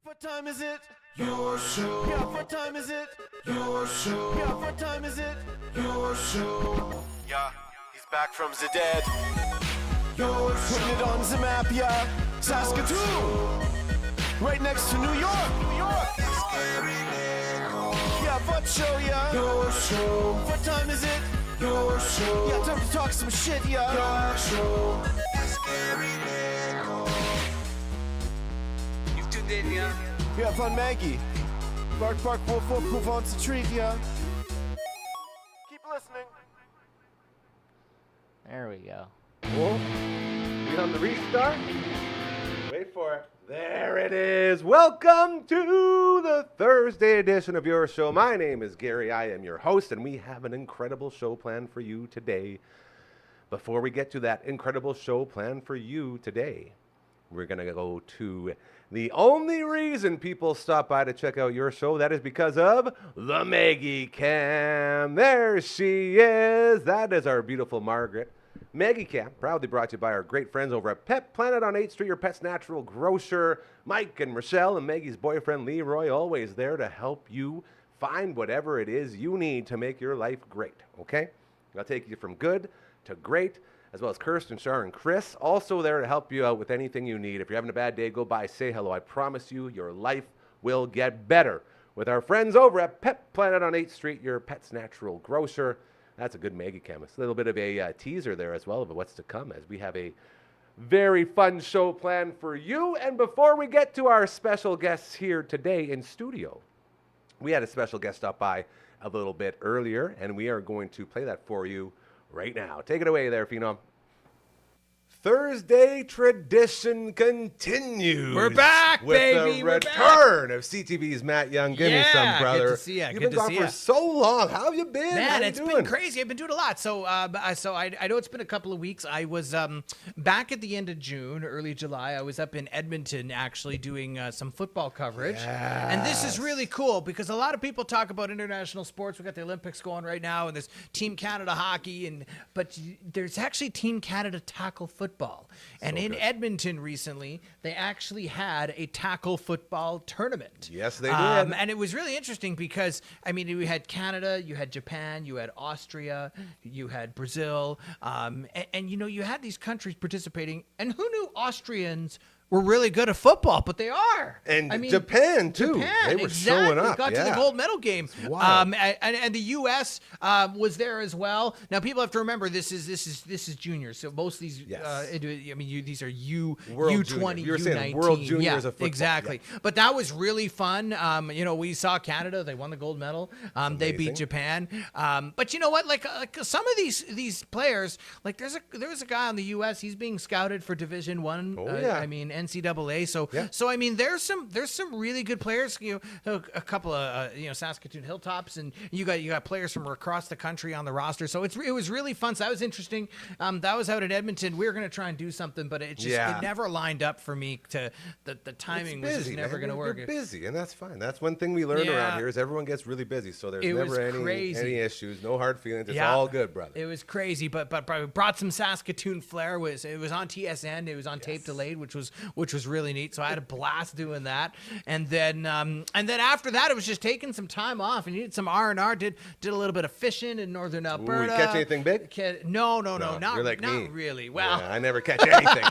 What time is it? Your show. Yeah, what time is it? Your show. Yeah, what time is it? Your show. Yeah, he's back from the dead. Your show. Putting it on the map, yeah. Saskatoon. Right next to New York. New York. Yeah, what show, yeah. Your show. What time is it? Your show. Yeah, time to talk some shit, yeah. Your show. You've tuned in, yeah. Yeah, fun Maggie. Bark, bark, wolf, wolf, who wants a treat, yeah. Keep listening. There we go. Whoa. We on the restart? Wait for it. There it is. Welcome to the Thursday edition of your show. My name is Gary. I am your host, and we have an incredible show planned for you today. Before we get to that incredible show planned for you today, we're going to go to the only reason people stop by to check out your show. That is because of the Maggie Cam. There she is. That is our beautiful Margaret. Maggie Cam, proudly brought to you by our great friends over at Pet Planet on 8th Street, your pet's natural grocer. Mike and Rochelle and Maggie's boyfriend Leroy, always there to help you find whatever it is you need to make your life great, okay? I'll take you from good to great, as well as Kirsten, Shar, and Chris, also there to help you out with anything you need. If you're having a bad day, go by, say hello. I promise you, your life will get better with our friends over at Pet Planet on 8th Street, your pet's natural grocer. That's a good Maggie chemist. A little bit of a teaser there as well of what's to come, as we have a very fun show planned for you. And before we get to our special guests here today in studio, we had a special guest stop by a little bit earlier, and we are going to play that for you right now. Take it away there, Phenom. Thursday tradition continues. We're back, with baby. the We're return of CTV's Matt Young. Give me some, brother. Good to see ya. You've Good been to gone see for ya. so long. How have you been? Man, How it's you been doing? crazy. I've been doing a lot. So I know it's been a couple of weeks. I was back at the end of June, early July. I was up in Edmonton actually doing some football coverage. Yes. And this is really cool because a lot of people talk about international sports. We've got the Olympics going right now, and there's Team Canada hockey, but there's actually Team Canada tackle football. And in Edmonton recently, they actually had a tackle football tournament. Yes, they did. And it was really interesting because, I mean, you had Canada, you had Japan, you had Austria, you had Brazil, and you know, you had these countries participating. And who knew Austrians were really good at football? But they are. And I mean, Japan, too. They were exactly. showing up. Got to the gold medal game. Wild. And the U.S. Was there as well. Now, people have to remember this is juniors. So most of these, these are U20, You were U19. saying World Juniors of football. Exactly. Yeah. But that was really fun. We saw Canada. They won the gold medal. They beat Japan. But you know what? Like some of these players, like there was a guy on the U.S. He's being scouted for Division I. Oh, yeah. I mean, NCAA. So I mean, there's some really good players. A couple of Saskatoon Hilltops, and you got players from across the country on the roster. So it was really fun. So that was interesting. That was out at Edmonton. We were going to try and do something, but it never lined up for me. The timing was just never going to work. We're busy, and that's fine. That's one thing we learn around here is everyone gets really busy. So there's never any issues, no hard feelings. It's all good, brother. It was crazy, but brought some Saskatoon flair. It was on TSN. It was on tape delayed, which was really neat. So I had a blast doing that. And then after that, it was just taking some time off and needed some R&R. Did a little bit of fishing in northern Alberta. Ooh, you catch anything big? No, not really. Well, I never catch anything,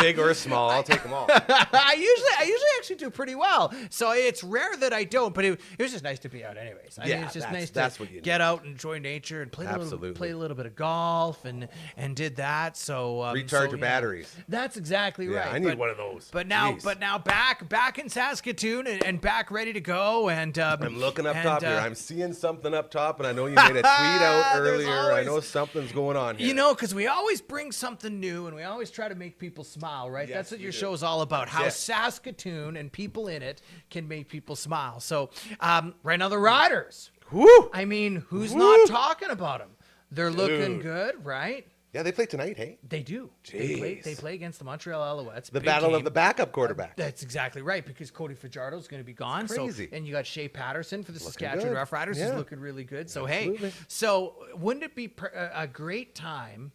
big or small. I'll take them all. I usually actually do pretty well. So it's rare that I don't, but it was just nice to be out anyways. I mean, it's just nice to get out and enjoy nature and play a little bit of golf and did that. So recharge your batteries. That's exactly right. I need one of those. But now back in Saskatoon and back ready to go. And I'm looking up top here. I'm seeing something up top, and I know you made a tweet out earlier. I know something's going on here. Because we always bring something new, and we always try to make people smile, right? That's what your show is all about. How Saskatoon and people in it can make people smile. So right now the Riders. Woo! I mean, who's not talking about them? They're looking good, right? Yeah, they play tonight, hey? They do. Jeez. They play against the Montreal Alouettes. The battle of the backup quarterback. That's exactly right, because Cody Fajardo is going to be gone. It's crazy. And you got Shea Patterson for the Looking Saskatchewan good. Roughriders. Yeah. He's looking really good. So, Absolutely. wouldn't it be a great time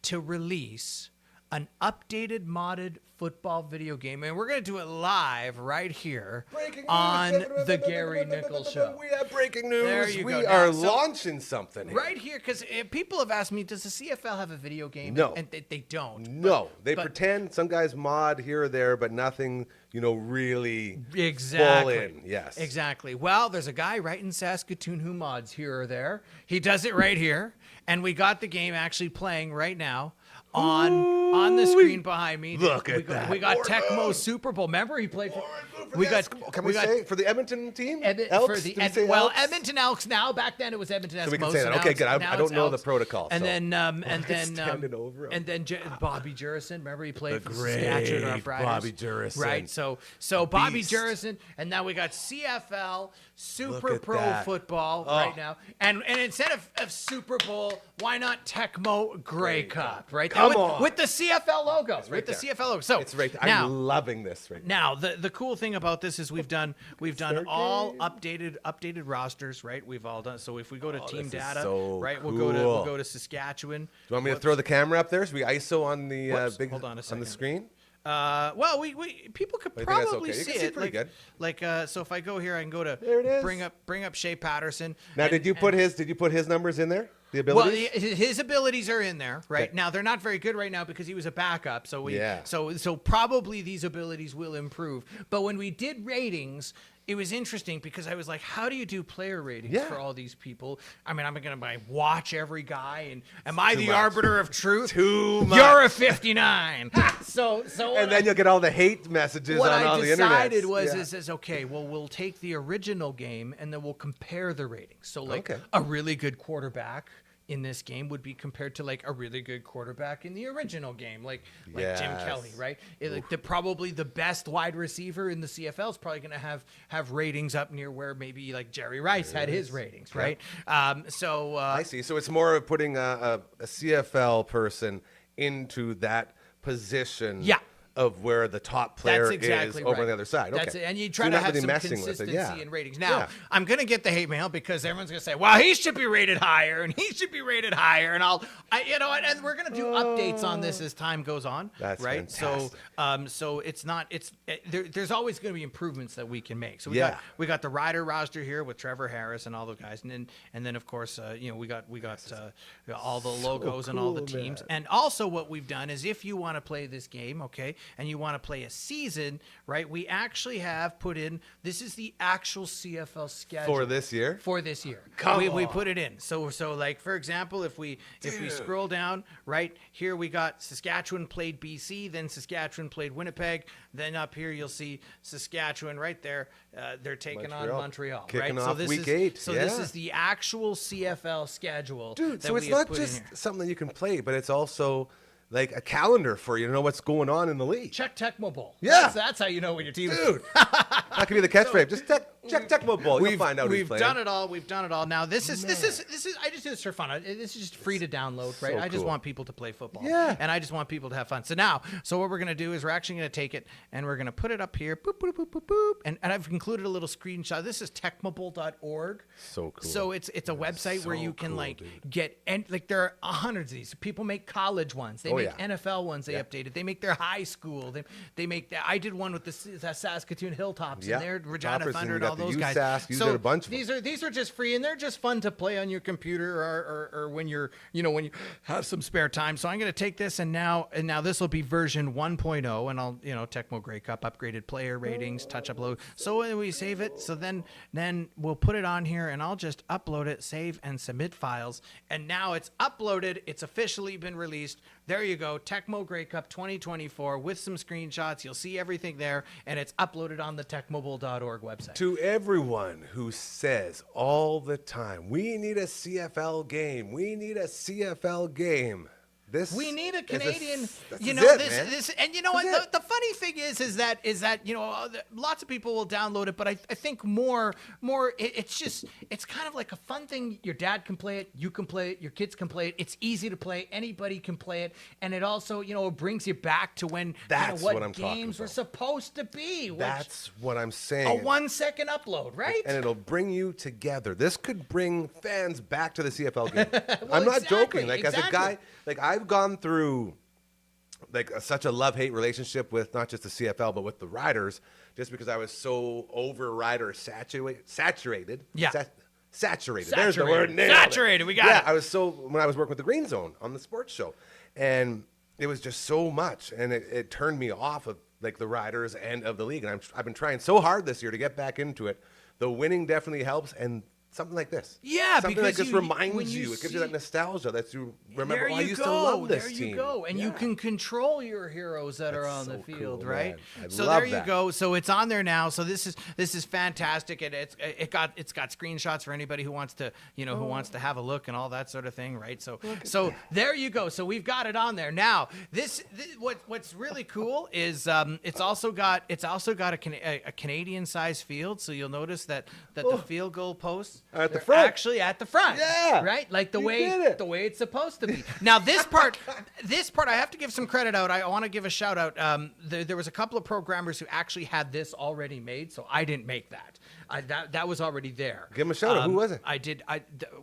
to release an updated, modded football video game? And we're going to do it live right here on the Gary Nichols Show. We have breaking news. There you go. We are launching something here. Right here, because people have asked me, does the CFL have a video game? No. And they don't. No. They pretend, some guys mod here or there, but nothing, really full in. Yes. Exactly. Well, there's a guy right in Saskatoon who mods here or there. He does it right here. And we got the game actually playing right now on the screen behind me. Look at that. We got Tecmo Super Bowl. Remember, he played for. Can we say for the Edmonton team? Elks? Elks? Edmonton Elks now. Back then it was Edmonton Eskimos. So we can say that. Okay, good. I don't know the protocol. And so. then Bobby Jurison. Remember, he played for great Saskatchewan Roughriders. Bobby Jurison. Right. So Bobby Jurison, and now we got CFL Super Pro Football right now, and instead of Super Bowl, why not Tecmo Grey Cup? Right. Come on. With the CFL logo. Right there. The CFL logo. So it's right there. Now, I'm loving this right now. Now the cool thing about this is we've done all updated rosters, right? We've all done. So if we go to team data, right, cool. we'll go to Saskatchewan. Do you want me to throw the camera up there so we ISO on the Hold on a second. on the screen? Well, we people could probably see You can see it. pretty good. So if I go here, I can go to There it is. bring up Shea Patterson. Now, did you put his numbers in there? The abilities? Well, his abilities are in there right Okay. now. They're not very good right now because he was a backup. So so probably these abilities will improve. But when we did ratings, it was interesting because I was like, how do you do player ratings for all these people? I mean, I'm going to watch every guy, and am I the arbiter of truth? Too much. You're a 59. so and then you'll get all the hate messages on all the internet. What I decided was okay, well, we'll take the original game and then we'll compare the ratings. So a really good quarterback in this game would be compared to like a really good quarterback in the original game, like Jim Kelly, right? Probably the best wide receiver in the CFL is probably going to have ratings up near where maybe like Jerry Rice had his ratings, right? I see. So it's more of putting a CFL person into that position. Yeah. Of where the top player exactly is over right. on the other side. That's okay. it. And you try to have some consistency in ratings. Now, I'm going to get the hate mail because everyone's going to say, well, he should be rated higher and he should be rated higher. And and we're going to do updates on this as time goes on. That's right. fantastic. So there's always going to be improvements that we can make. So we got the rider roster here with Trevor Harris and all the guys. And then of course, we got all the logos and all the teams. Man. And also what we've done is if you want to play this game, okay, and you want to play a season, right? We actually have put in, this is the actual CFL schedule. For this year? For this year. Come on. We put it in. So like, for example, if we scroll down, right, here we got Saskatchewan played BC, then Saskatchewan played Winnipeg, then up here you'll see Saskatchewan right there. They're taking on Montreal, Kicking right? off week 8. So this is the actual CFL schedule. Dude, so it's not just something that you can play, but it's also like a calendar for you to know what's going on in the league. Check Tecmo Bowl. Yeah. That's how you know when your team is. Dude, that could be the catchphrase. Just check Tecmo Bowl. You'll find out who's We've playing. done it all. We've done it all. Now this is. I just do this for fun. This is just free to download, right? So I just cool. want people to play football. Yeah. And I just want people to have fun. So what we're gonna do is we're actually gonna take it and we're gonna put it up here. Boop boop boop boop boop. And I've included a little screenshot. This is techmobowl.org. So cool. So it's a website where so you can cool, like dude. get, and like there are hundreds of these. People make college ones. They make yeah. NFL ones. They Yeah. updated. They make their high school. They make. I did one with the Saskatoon Hilltops Yeah. in there, Regina Toppers, Thunder, and and you all got the those guys. USask, you did a bunch of them. These are just free, and they're just fun to play on your computer or when you're when you have some spare time. So I'm going to take this and now this will be version 1.0, and I'll Tecmo Grey Cup upgraded player ratings, touch upload. So when we save it, so then we'll put it on here, and I'll just upload it, save and submit files, and now it's uploaded. It's officially been released. There you go, Tecmo Grey Cup 2024 with some screenshots. You'll see everything there, and it's uploaded on the techmobile.org website. To everyone who says all the time, we need a CFL game. We need a CFL game. We need a Canadian, man. and you know what? The funny thing is that lots of people will download it, but I think more, it's kind of like a fun thing. Your dad can play it, you can play it, your kids can play it. It's easy to play. Anybody can play it, and it also, it brings you back to when That's what what I'm talking games were about. supposed to be. That's what I'm saying. A 1 second upload, right? And it'll bring you together. This could bring fans back to the CFL game. Well, I'm not exactly, joking. Like as a exactly. guy, like I've gone through like such a love-hate relationship with not just the CFL but with the Riders, just because I was so over Rider saturated. Yeah. Saturated. There's the word. Nailed it. Saturated. We got it. I was when I was working with the Green Zone on the sports show, and it was just so much, and it turned me off of like the Riders and of the league. And I've been trying so hard this year to get back into it. The winning definitely helps, and something like this. Yeah, something because like this reminds when you. It gives you see- that nostalgia that you remember. There Oh, I you used go. to love this there team. you go, and Yeah. you can control your heroes that are That's on the so field, cool, right? man. I So love there you that. go. So it's on there now. So this is fantastic, and it's got screenshots for anybody who wants to who wants to have a look and all that sort of thing, right? So there you go. So we've got it on there now. What's really cool is it's also got a Canadian size field. So you'll notice that the field goal posts Are at the they're front. actually at the front. Yeah. Right? Like the You way did it. the way it's supposed to be. Now this part I have to give some credit out. I want to give a shout out. There was a couple of programmers who actually had this already made, so I didn't make that. That was already there. Give 'em a shout out. Who was it? I did.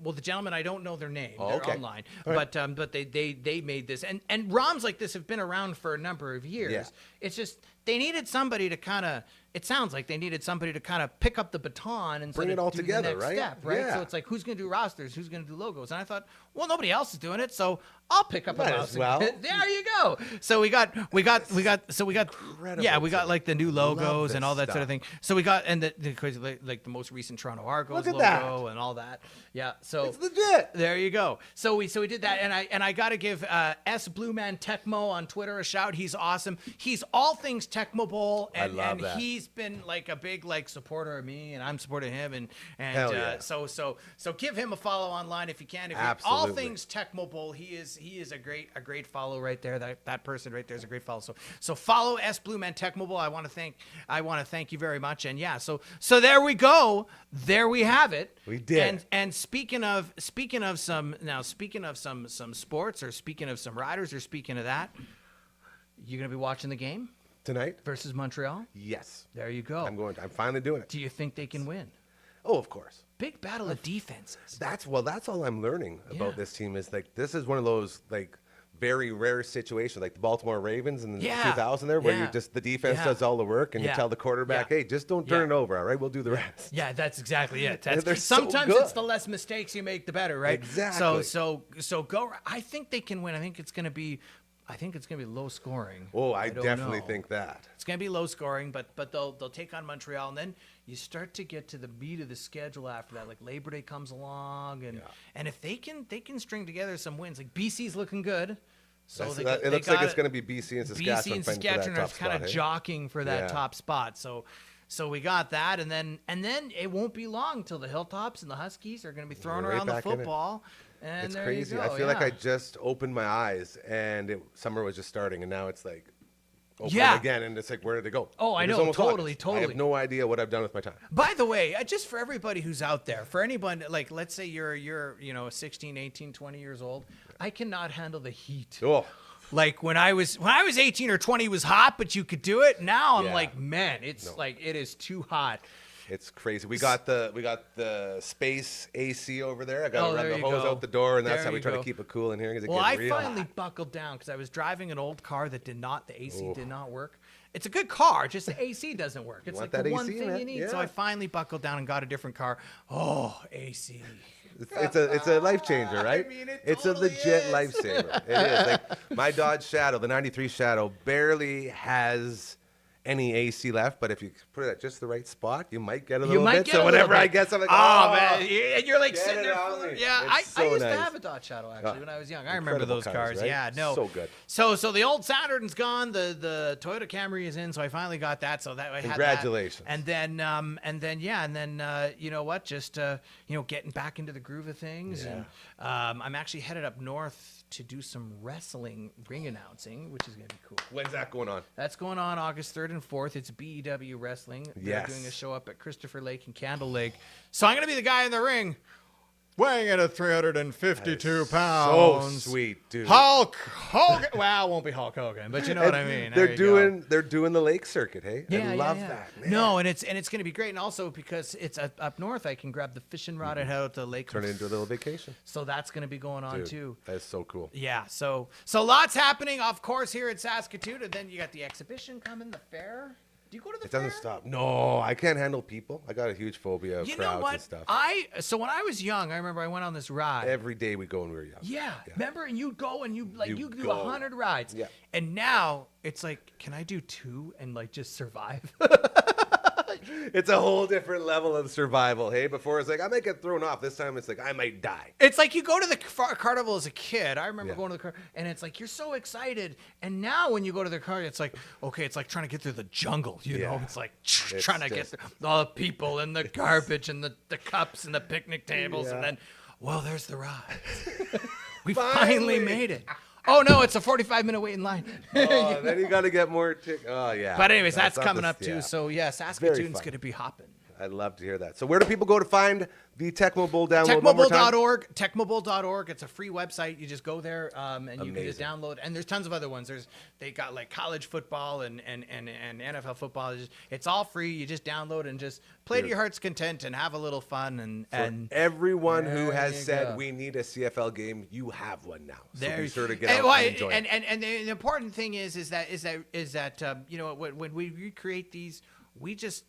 Well, the gentlemen, I don't know their name. Oh, They're okay. online, All right. but they made this, and ROMs like this have been around for a number of years. Yeah. It's just they needed somebody to kind of. It sounds like they needed somebody to kind of pick up the baton and Bring sort it of all do together, the next right? step, right? Yeah. So it's like who's going to do rosters, who's going to do logos, and I thought, well, nobody else is doing it, so I'll pick up Might a as mouse. well. There you go. So we got Incredible yeah, we got to like the new love logos and this all that sort of stuff. thing. So we got and the most recent Toronto Argos Look at logo that. and all that. Yeah, so It's legit. there you go. So we did that, and I got to give S Blueman Tecmo on Twitter a shout. He's awesome. He's all things Tecmo Bowl, and, love that. he's been like a big supporter of me, and I'm supporting him, and Hell yeah. so give him a follow online if you can. If you're Absolutely. all things Tecmo Bowl, he is a great follow right there. That person right there is a great follow. So follow S Blueman Tecmo Bowl. I want to thank you very much, and yeah. So there we go. There we have it. We did. And speaking of some sports, or speaking of some riders, or speaking of that, you're gonna be watching the game Tonight? versus Montreal. Yes. There you go. I'm finally doing it. Do you think they can win? Oh, of course. Big battle of defenses. That's all I'm learning about Yeah. this team is like this is one of those like very rare situations like the Baltimore Ravens in the Yeah. 2000 there where Yeah. you just the defense Yeah. does all the work and Yeah. you tell the quarterback, Yeah. hey, just don't turn Yeah. it over, all right? We'll do the rest. Yeah, that's exactly it. They're That's, so sometimes good. it's the less mistakes you make, the better, right? Exactly. So go. I think they can win. I think it's gonna be low scoring. Oh, I don't definitely know. think that. It's gonna be low scoring, but they'll take on Montreal, and then you start to get to the meat of the schedule after that. Like Labor Day comes along, and if they can string together some wins, like BC's looking good. So That's- they it looks like it's going to be BC and Saskatchewan. BC and fighting for that Saskatchewan are top kind spot, of eh? jockeying for that Yeah. top spot. So we got that, and then it won't be long till the Hilltops and the Huskies are going to be throwing Right around the back in it. football. And It's there crazy. You I go, feel like yeah. I just opened my eyes and summer was just starting, and now it's like open Yeah. again, and it's like, where did it go? Oh, I It is know, almost totally, August. I totally. have no idea what I've done with my time. By the way, just for everybody who's out there, for anyone, like, let's say you're 16, 18, 20 years old, I cannot handle the heat. Oh, Like when I was 18 or 20 it was hot, but you could do it. Now I'm Yeah. like, man, it's like it is too hot. it's crazy. We got the space AC over there. I got Oh, to run there the you hose go. out the door, and that's There how we you try go. to keep it cool in here because it Well, gets I real finally hot. buckled down because I was driving an old car that did not, the AC did not work. It's a good car, just the AC doesn't work. It's want like the that one AC, thing man. you need. So Yeah. I finally buckled down and got a different car. Oh, AC. It's a life changer, right? mean, it it's totally a legit is. lifesaver. It is. Like my Dodge Shadow, the '93 Shadow, barely has any AC left, but if you put it at just the right spot, you might get a little bit. So whenever I get something, oh man, and you're like get sitting it there. on me. Yeah, It's I so used to nice. have a Dodge Shadow actually when I was young. I remember Incredible those cars, cars. right? Yeah, no, So good. So the old Saturn's gone. The Toyota Camry is in. So I finally got that. So that I had Congratulations. that. And then you know what? Just getting back into the groove of things. Yeah. And I'm actually headed up north to do some wrestling ring announcing, which is gonna be cool. When's that going on? That's going on August 3rd and 4th. It's BEW Wrestling. Yes. They're doing a show up at Christopher Lake and Candle Lake. So I'm going to be the guy in the ring weighing in at 352 pounds. So sweet, dude. Hulk Hogan. Well, it won't be Hulk Hogan, but you know what I mean. There They're doing the lake circuit, hey? Yeah, I love that, man. No, and it's going to be great. And also because it's up north, I can grab the fishing rod and head out to the lake. Turn it into a little vacation. So that's going to be going on Dude, too. That's so cool. Yeah, so lots happening, of course, here at Saskatoon. And then you got the exhibition coming, the fair. Do you go to the It fair? doesn't stop. No, I can't handle people. I got a huge phobia of You know crowds what? and stuff. So when I was young, I remember I went on this ride. Every day we go when we were young. Yeah, remember? And you'd go and you do go. 100 rides. Yeah. And now it's like, can I do 2 and like just survive? It's a whole different level of survival, hey? Before it's like, I might get thrown off. This time it's like, I might die. It's like you go to the carnival as a kid. I remember Yeah. going to the car, and it's like you're so excited. And now when you go to the car, it's like, okay, it's like trying to get through the jungle. You know, Yeah. it's like It's trying to get just- through all the people and the garbage and the cups and the picnic tables, and Yeah. then, well, there's the ride. We finally made it. Oh no, it's a 45-minute wait in line. Oh, then you got to get more Oh, yeah. But anyways, that's not coming the- up too. yeah. So yeah, Saskatoon's fun. going to be hopping. I'd love to hear that. So where do people go to find the Tecmo Bowl download? One more time? Techmobile.org. It's a free website. You just go there and you can just Amazing. download. And there's tons of other ones. They got like college football and NFL football. It's all free. You just download and just play to your heart's content and have a little fun. And Everyone who There has you said go. we need a CFL game, you have one now. So there, be sure to get and, out well, and enjoy it. and the important thing is that when we recreate these, I just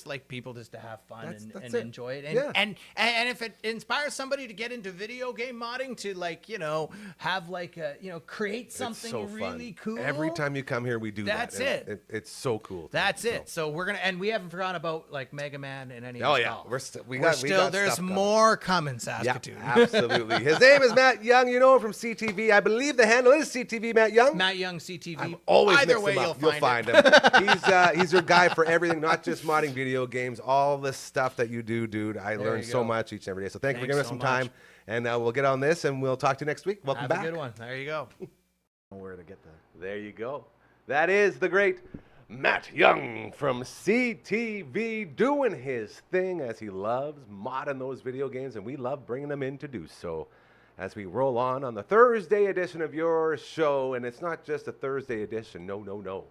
like people just to have fun That's and it. enjoy it. Yeah. And if it inspires somebody to get into video game modding, to have create something It's so really fun. cool. Every time you come here, we do That's that. it. It's so cool. That's it. So we're gonna, and we haven't forgotten about like Mega Man and any. Oh of yeah, golf. we got there's stuff coming. more coming, Yeah, Saskatoon. absolutely. His name is Matt Young. You know him from CTV. I believe the handle is CTV Matt Young. Matt Young, CTV. I'm always Either mix way, them up. you'll find him. He's your guy for everything, not just modding video games. All the stuff that you do, dude. I learn you so go. much each and every day. So thank you for Thanks giving us so some much. time, and we'll get on this, and we'll talk to you next week. Welcome Have back. a good one. There you go. Where to get that? There you go. That is the great Matt Young from CTV doing his thing as he loves modding those video games, and we love bringing them in to do so. As we roll on the Thursday edition of your show, and it's not just a Thursday edition. No.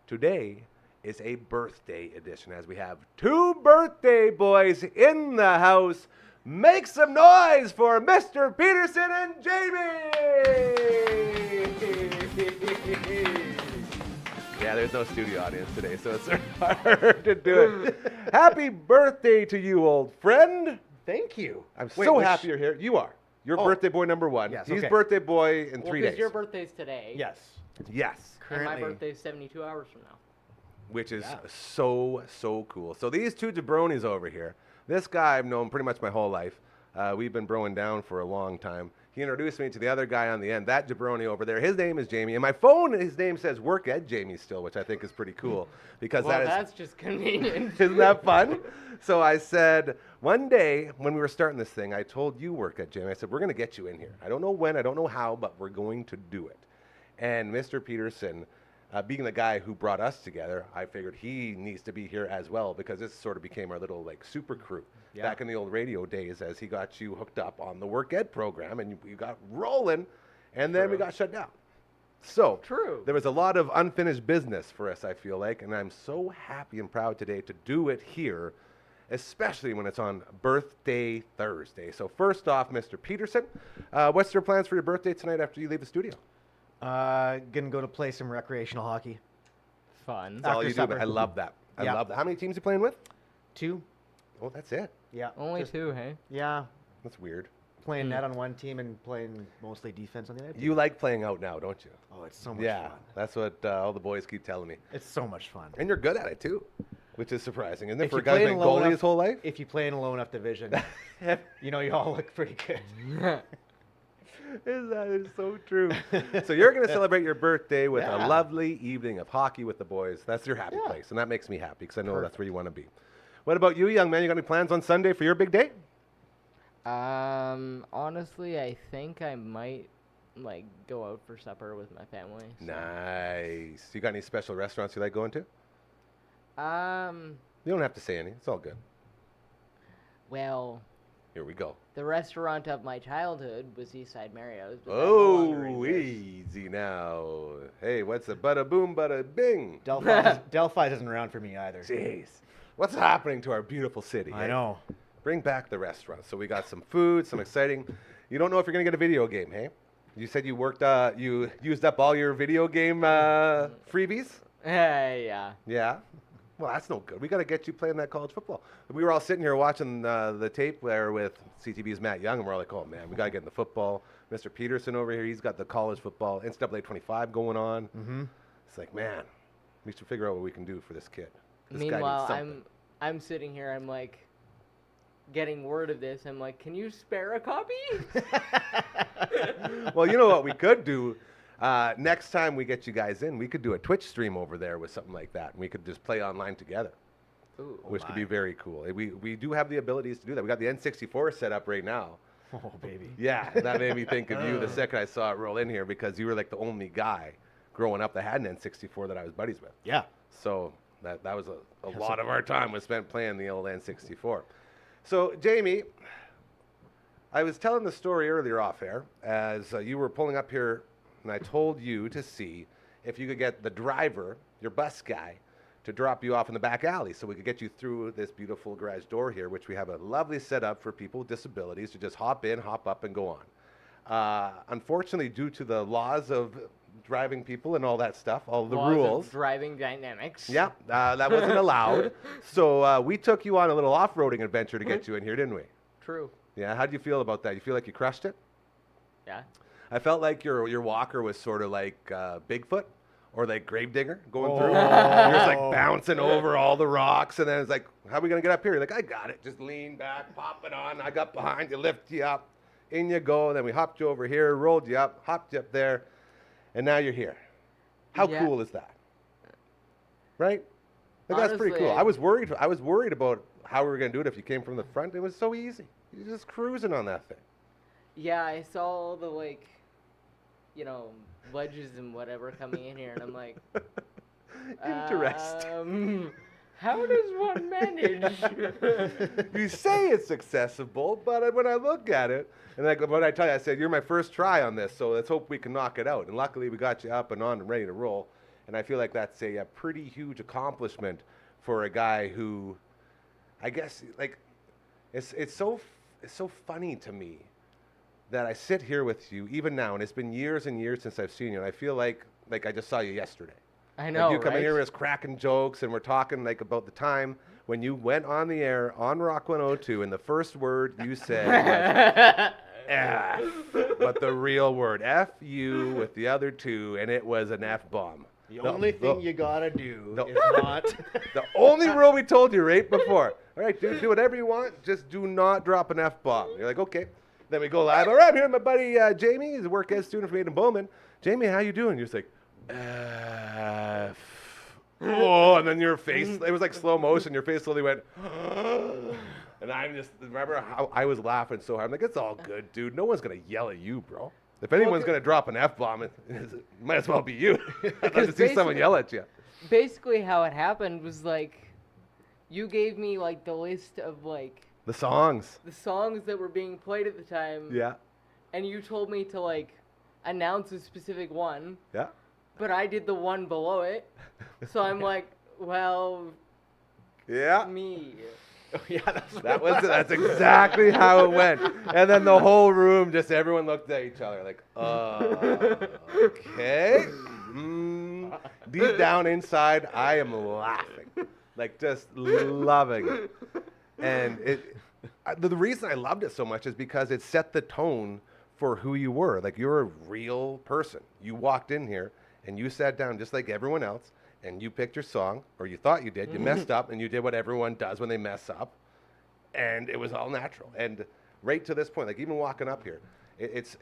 Today is a birthday edition, as we have 2 birthday boys in the house. Make some noise for Mr. Peterson and Jamie! Yeah, there's no studio audience today, so it's hard to do it. Happy birthday to you, old friend. Thank you. I'm Wait, so which- happy you're here. You are. You're Oh. birthday boy number 1. Yes, He's okay. birthday boy in Well, 3 because days. your birthday's today. Yes. Yes. And my Currently. birthday's 72 hours from now. Which is Yeah. so cool. So these 2 jabronis over here, this guy I've known pretty much my whole life. We've been broing down for a long time. he introduced me to the other guy on the end, that jabroni over there. His name is Jamie. And my phone, his name says Work Ed Jamie still, which I think is pretty cool. Because Well, that that's just convenient. isn't that fun? So I said, one day when we were starting this thing, I told you Work Ed Jamie, I said, we're going to get you in here. I don't know when, I don't know how, but we're going to do it. And Mr. Peterson, being the guy who brought us together, I figured he needs to be here as well because this sort of became our little like super crew back in the old radio days as he got you hooked up on the Work Ed program and we got rolling and then we got shut down. So there was a lot of unfinished business for us, I feel like, and I'm so happy and proud today to do it here, especially when it's on Birthday Thursday. So first off, Mr. Peterson, what's your plans for your birthday tonight after you leave the studio? Gonna go to play some recreational hockey. Fun. That's all After you supper. do. I love that. I Yeah. love that. How many teams you playing with? 2. Oh, that's it. Yeah. Only 2, hey? Yeah. That's weird. Playing net on one team and playing mostly defense on the other team. You like playing out now, don't you? Oh, it's so much Yeah, fun. that's what all the boys keep telling me. It's so much fun. And you're good at it too, which is surprising. Isn't it If for a you guy play who's in been low goalie enough- his whole life? If you play in a low enough division, you know you all look pretty good. That is so true. So you're going to celebrate your birthday with a Yeah. lovely evening of hockey with the boys. That's your happy Yeah. place, and that makes me happy because I know that's where you want to be. What about you, young man? You got any plans on Sunday for your big day? Honestly, I think I might like go out for supper with my family. So. Nice. You got any special restaurants you like going to? You don't have to say any. It's all good. Well, Here we go. the restaurant of my childhood was Eastside Mario's. But that no longer Oh, exists. easy now. Hey, what's a bada boom, bada bing? Delphi isn't around for me either. Jeez. What's happening to our beautiful city? I eh? know. Bring back the restaurant. So we got some food, some exciting. You don't know if you're going to get a video game, hey? You said you worked, you used up all your video game freebies? Yeah. Yeah. Well, that's no good. We got to get you playing that college football. We were all sitting here watching the tape there with CTV's Matt Young, and we're all like, oh, man, we got to get in the football. Mr. Peterson over here, he's got the college football, NCAA 25 going on. Mm-hmm. It's like, man, we should figure out what we can do for this kid. This guy needs Meanwhile, something. I'm sitting here. I'm like getting word of this. I'm like, can you spare a copy? Well, you know what we could do? Next time we get you guys in, we could do a Twitch stream over there with something like that, and we could just play online together, Ooh. which could be very cool. We do have the abilities to do that. We got the N64 set up right now. Oh, baby. Yeah, that made me think of you the second I saw it roll in here because you were like the only guy growing up that had an N64 that I was buddies with. Yeah. So that was a lot of our time was spent playing the old N64. So, Jamie, I was telling the story earlier off air as you were pulling up here, and I told you to see if you could get the driver, your bus guy, to drop you off in the back alley so we could get you through this beautiful garage door here, which we have a lovely setup for people with disabilities to just hop in, hop up, and go on. Unfortunately, due to the laws of driving people and all that stuff, all the Laws of rules. driving dynamics. Yeah, that wasn't allowed. So we took you on a little off-roading adventure to get you in here, didn't we? True. Yeah, how do you feel about that? You feel like you crushed it? Yeah. I felt like your walker was sort of like Bigfoot or like Gravedigger going through. You're just like bouncing over all the rocks, and then it's like, how are we going to get up here? You're like, I got it. Just lean back, pop it on. I got behind you, lift you up. In you go. Then we hopped you over here, rolled you up, hopped you up there, and now you're here. How Yeah. cool is that? Right? Like, that's pretty Honestly, cool. I was worried about how we were going to do it if you came from the front. It was so easy. You're just cruising on that thing. Yeah, I saw all the like, ledges and whatever coming in here, and I'm like, Interesting. how does one manage? You say it's accessible, but when I look at it, and like when I tell you, I said, you're my first try on this, so let's hope we can knock it out. And luckily, we got you up and on and ready to roll. And I feel like that's a pretty huge accomplishment for a guy who, I guess, like, it's so funny to me that I sit here with you even now, and it's been years and years since I've seen you, and I feel like I just saw you yesterday. I know, Like you come right? in here as cracking jokes, and we're talking like about the time when you went on the air on Rock 102, and the first word you said was F, but the real word F-U with the other two, and it was an F-bomb. The only thing you gotta do No. is not. The only rule we told you right before. All right, dude, do whatever you want, just do not drop an F-bomb. You're like, okay. Then we go live. All right, I'm here with my buddy Jamie. He's a work ed student from Aiden Bowman. Jamie, how you doing? You're just like, oh, and then your face, it was like slow motion. Your face slowly went, and I just remember how I was laughing so hard. I'm like, it's all good, dude. No one's going to yell at you, bro. If anyone's going to drop an F-bomb, it might as well be you. I'd love to see someone yell at you. Basically, how it happened was like, you gave me like the list of like The songs. the songs that were being played at the time. Yeah. And you told me to like announce a specific one, Yeah. but I did the one below it. So I'm like, well, Yeah. me. Oh, yeah, That's exactly how it went. And then the whole room, just everyone looked at each other like, okay. Deep down inside, I am laughing, like just loving it. And the reason I loved it so much is because it set the tone for who you were. Like, you're a real person. You walked in here and you sat down just like everyone else, and you picked your song, or you thought you did. You messed up, and you did what everyone does when they mess up, and it was all natural. And right to this point, like even walking up here, it's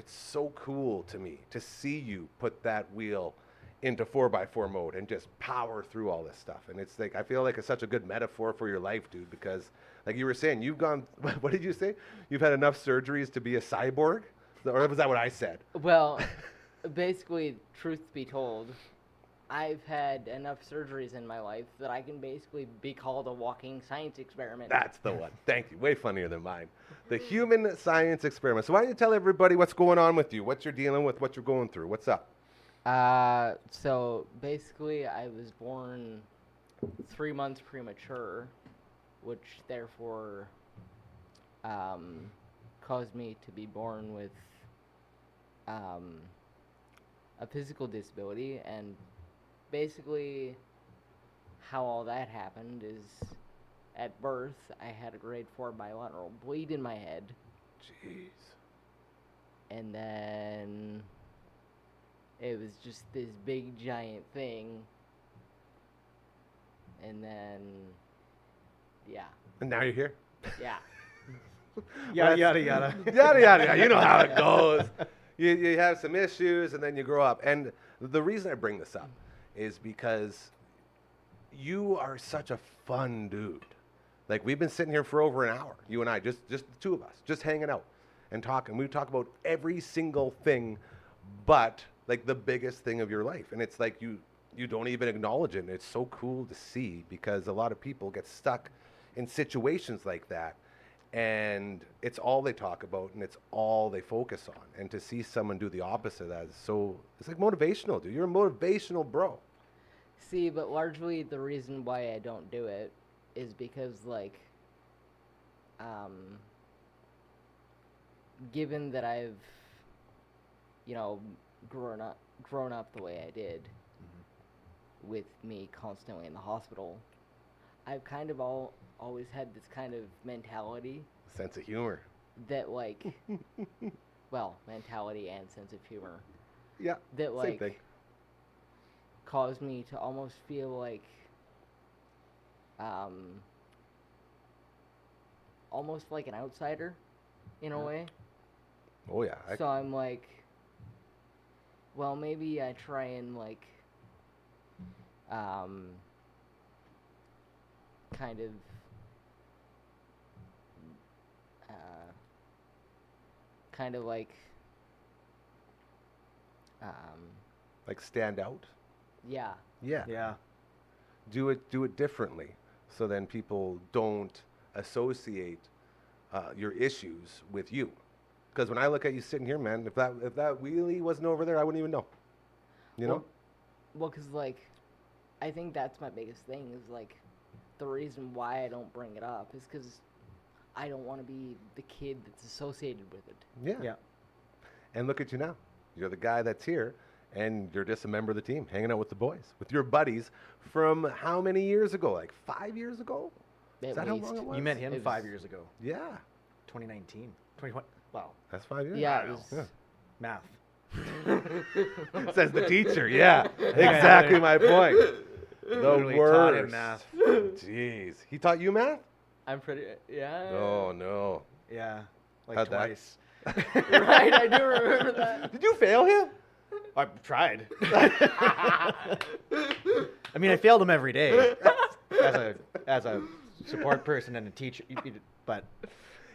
so cool to me to see you put that wheel into 4x4 mode and just power through all this stuff. And it's like, I feel like it's such a good metaphor for your life, dude, because like you were saying, you've gone, what did you say? You've had enough surgeries to be a cyborg? Or was that what I said? Well, basically, truth be told, I've had enough surgeries in my life that I can basically be called a walking science experiment. That's the one. Thank you. Way funnier than mine. The human science experiment. So why don't you tell everybody what's going on with you, what you're dealing with, what you're going through? What's up? So basically, I was born 3 months premature, which therefore caused me to be born with a physical disability. And basically, how all that happened is, at birth, I had a grade 4 bilateral bleed in my head. Jeez. And then it was just this big giant thing. And then, yeah. And now you're here? Yeah. Yada, yada, yada. Yada, yada, yada. You know how it goes. You have some issues, and then you grow up. And the reason I bring this up is because you are such a fun dude. Like, we've been sitting here for over an hour, you and I, just the two of us, just hanging out and talking. We talk about every single thing but, like, the biggest thing of your life. And it's like you don't even acknowledge it. And it's so cool to see, because a lot of people get stuck in situations like that, and it's all they talk about, and it's all they focus on. And to see someone do the opposite of that is so, it's like motivational, dude. You're a motivational bro. See, but largely the reason why I don't do it is because, like, given that I've, you know, grown up the way I did, with me constantly in the hospital, I've kind of always had this kind of mentality Sense of humor. that, like, well, mentality and sense of humor Yeah, that, same like, thing. caused me to almost feel like, almost like an outsider, in a way. Oh, yeah. So I'm like, well, maybe I try and, like, kind of, like, stand out. yeah. Yeah. Yeah. Do it differently, so then people don't associate your issues with you. Because when I look at you sitting here, man, if that wheelie wasn't over there, I wouldn't even know. You know? Well, because, like, I think that's my biggest thing is, like, the reason why I don't bring it up is because I don't want to be the kid that's associated with it. Yeah. Yeah. And look at you now. You're the guy that's here, and you're just a member of the team, hanging out with the boys, with your buddies from how many years ago? Like 5 years ago? Is At that how least. long it was? You met him It 5 was- years ago. Yeah. 2019. 2020. Wow. That's 5 years? Yeah, I it know. was- Yeah. Math. Says the teacher. Yeah. Exactly my point. The Literally worst. taught him math. Jeez. He taught you math? I'm pretty, yeah. Oh, no. Yeah. like How'd that? twice. Right, I do remember that. Did you fail him? I tried. I mean, I failed him every day as a support person and a teacher. But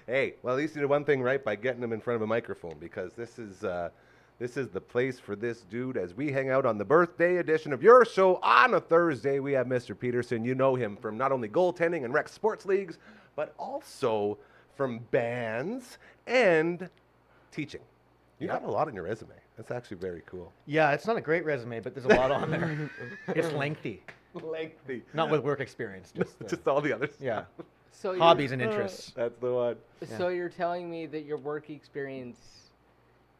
Hey, well, at least you did one thing right by getting him in front of a microphone, because this is the place for this dude as we hang out on the birthday edition of your show on a Thursday. We have Mr. Peterson. You know him from not only goaltending and rec sports leagues, but also from bands and teaching. You got a lot on your resume. That's actually very cool. yeah, it's not a great resume, but there's a lot on there. It's lengthy, Lengthy. not with work experience. Just all the others. Yeah, So hobbies and interests. That's the one. So you're telling me that your work experience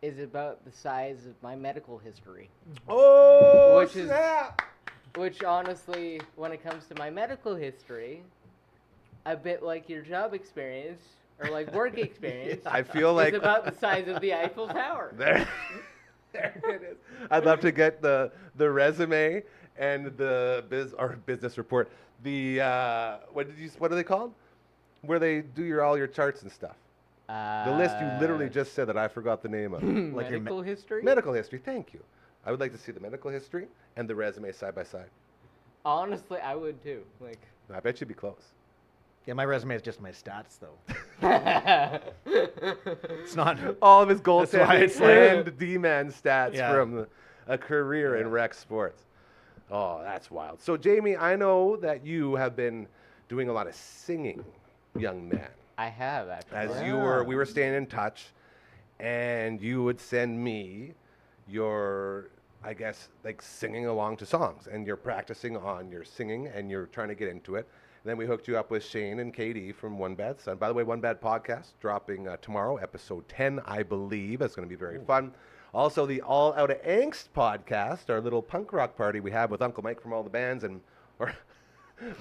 is about the size of my medical history, Oh, Which is- snap! which honestly, when it comes to my medical history, a bit like your job experience or like work experience, I feel like is about the size of the Eiffel Tower. there it is. I'd love to get the resume and the business report. The what are they called? Where they do all your charts and stuff. The list you literally just said that I forgot the name of. Like your medical history. Medical history. Thank you. I would like to see the medical history and the resume side by side. Honestly, I would too. Like, I bet you'd be close. Yeah, my resume is just my stats, though. yeah, It's not. All of his That's why goaltending it's like- and D-man stats Yeah. from a career in rec sports. Oh, that's wild. So, Jamie, I know that you have been doing a lot of singing, young man. I have actually. As we were staying in touch, and you would send me your, I guess, like singing along to songs, and you're practicing on your singing, and you're trying to get into it. And then we hooked you up with Shane and Katie from One Bad Son. By the way, One Bad Podcast dropping tomorrow, episode 10, I believe. It's going to be very fun. Also, the All Out of Angst podcast, our little punk rock party we have with Uncle Mike from all the bands, or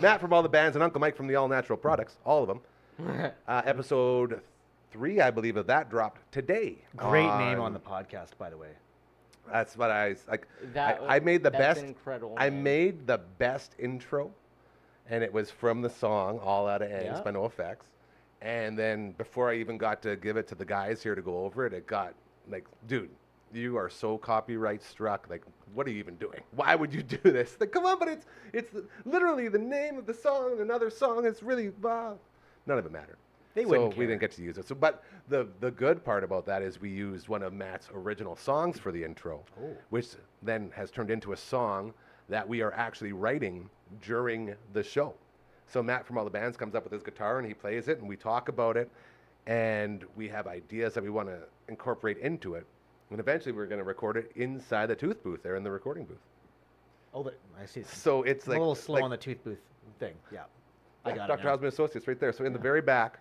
Matt from all the bands, and Uncle Mike from the All Natural Products, all of them. Episode 3, I believe, of that dropped today. Great name on the podcast, by the way. That's what I like. That I made the that's best. an incredible I name. made the best intro, and it was from the song "All Out of Angst" Yeah. by NoFX. And then before I even got to give it to the guys here to go over it, it got like, dude, you are so copyright struck. Like, what are you even doing? Why would you do this? Like, come on, but it's literally the name of the song and another song. It's really none of it mattered. They So wouldn't we care. didn't get to use it. So, but the good part about that is we used one of Matt's original songs for the intro, which then has turned into a song that we are actually writing during the show. So Matt from all the bands comes up with his guitar and he plays it, and we talk about it, and we have ideas that we want to incorporate into it. And eventually we're going to record it inside the tooth booth there in the recording booth. Oh, I see. So it's I'm like a little slow like- on the tooth booth thing. Yeah. I got Dr. it. now. Osmond Associates right there. So in the very back,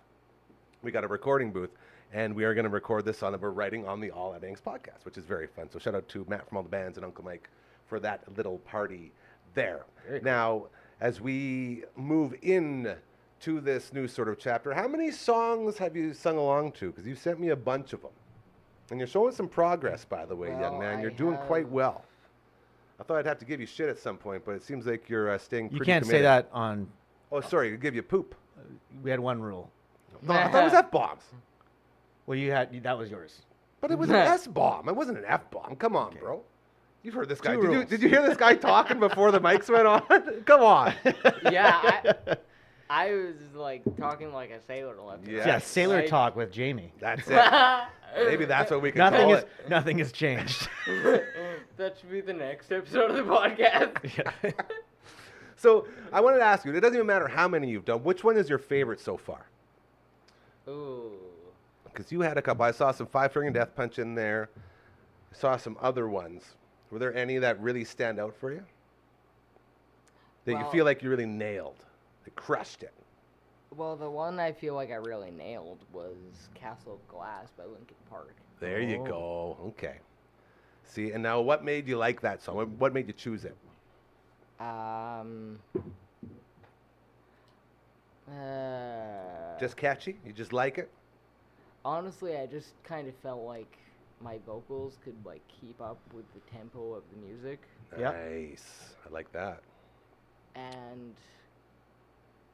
we got a recording booth, and we are going to record this on. We're writing on the All Out Angst podcast, which is very fun. So shout out to Matt from all the bands and Uncle Mike for that little party there. Very cool. Now, as we move in to this new sort of chapter, how many songs have you sung along to? Because you sent me a bunch of them, and you're showing some progress, by the way, young Well, man. I You're doing quite have- well. I thought I'd have to give you shit at some point, but it seems like you're staying You pretty can't say committed. that on. Oh, sorry, to give you poop. We had one rule. No, I thought it was F-bombs. Well, that was yours. But it was an S-bomb. It wasn't an F-bomb. Come on, bro. You've heard this guy. Two Did you, rules. did you hear this guy talking before the mics went on? Come on. Yeah, I was like talking like a sailor left. and Yeah. right. Yeah, sailor Like- talk with Jamie. That's it. Maybe that's what we can call it. Nothing has changed. That should be the next episode of the podcast. Yeah. So I wanted to ask you, it doesn't even matter how many you've done. Which one is your favorite so far? Ooh. Because you had a couple. I saw some Five Finger Death Punch in there. I saw some other ones. Were there any that really stand out for you? That you Well- feel like you really nailed? That crushed it? Well, the one I feel like I really nailed was Castle of Glass by Linkin Park. There you go. Okay. See, and now what made you like that song? What made you choose it? Just catchy? You just like it? Honestly, I just kind of felt like my vocals could like keep up with the tempo of the music, Yep. Nice. I like that. and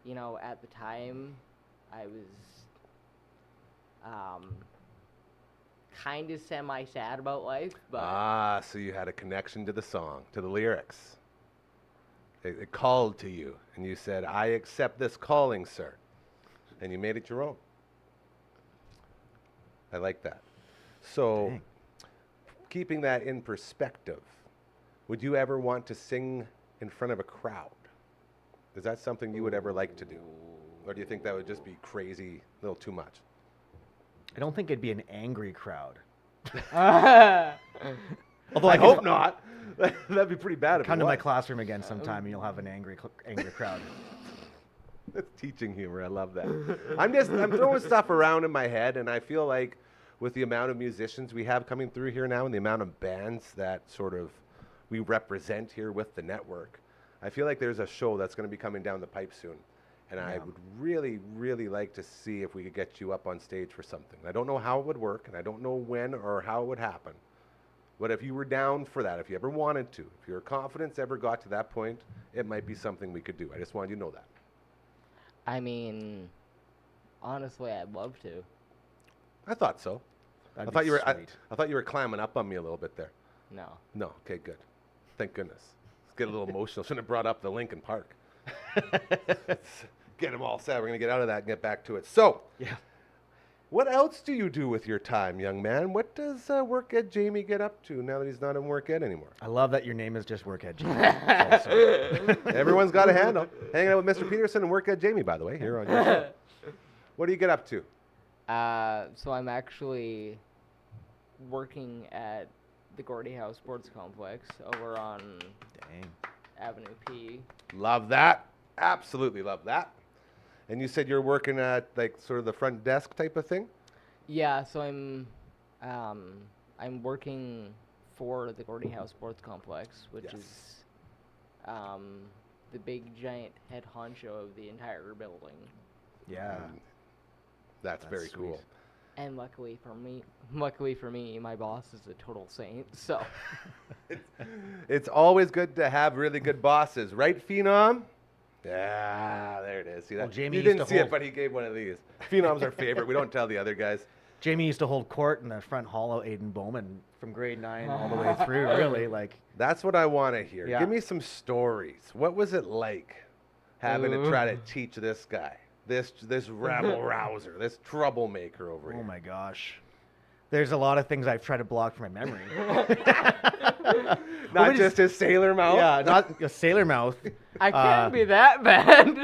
you know, at the time, kind of semi-sad about life, but Ah, so you had a connection to the song, to the lyrics. It called to you, and you said, I accept this calling, sir. And you made it your own. I like that. So, Dang. keeping that in perspective, would you ever want to sing in front of a crowd? Is that something you would ever like to do? Or do you think that would just be crazy, a little too much? I don't think it'd be an angry crowd. Although I hope not. That'd be pretty bad if Come it to my was. classroom again sometime, and you'll have an angry crowd. That's teaching humor. I love that. I'm throwing stuff around in my head, and I feel like with the amount of musicians we have coming through here now and the amount of bands that sort of we represent here with the network, I feel like there's a show that's going to be coming down the pipe soon. And I would really, really like to see if we could get you up on stage for something. I don't know how it would work, and I don't know when or how it would happen. But if you were down for that, if you ever wanted to, if your confidence ever got to that point, it might be something we could do. I just wanted you to know that. I mean, honestly, I'd love to. I thought so. That'd I thought be you were. sweet. I thought you were clamming up on me a little bit there. No. No. Okay. Good. Thank goodness. Let's get a little emotional. Shouldn't have brought up the Lincoln Park. Let's get them all set. We're gonna get out of that and get back to it. So, Yeah. what else do you do with your time, young man? What does Work Ed Jamie get up to now that he's not in Work Ed anymore? I love that your name is just Work Ed. Also. Everyone's got a handle. Hanging out with Mr. Peterson and Work Ed Jamie, by the way, here on your show. What do you get up to? So I'm actually working at the Gordie House Sports Complex over on Dang. Avenue P. Love that. Absolutely love that. And you said you're working at like sort of the front desk type of thing? Yeah, so I'm working for the Gordie House Sports Complex, which Yes. is the big giant head honcho of the entire building. Yeah. That's very sweet. cool. And luckily for me, my boss is a total saint. So It's always good to have really good bosses, right, Phenom? Yeah, there it is. See that? Well, Jamie you used didn't to see it, hold- but he gave one of these. Phenom's our favorite. We don't tell the other guys. Jamie used to hold court in the front hall of Aiden Bowman from grade 9 all the way through, really. Like, That's what I want to hear. Yeah. Give me some stories. What was it like having to try to teach this guy, this rabble rouser, this troublemaker over oh here? my gosh. There's a lot of things I've tried to block from my memory. Not just his sailor mouth. Yeah, not a sailor mouth. I can't be that bad.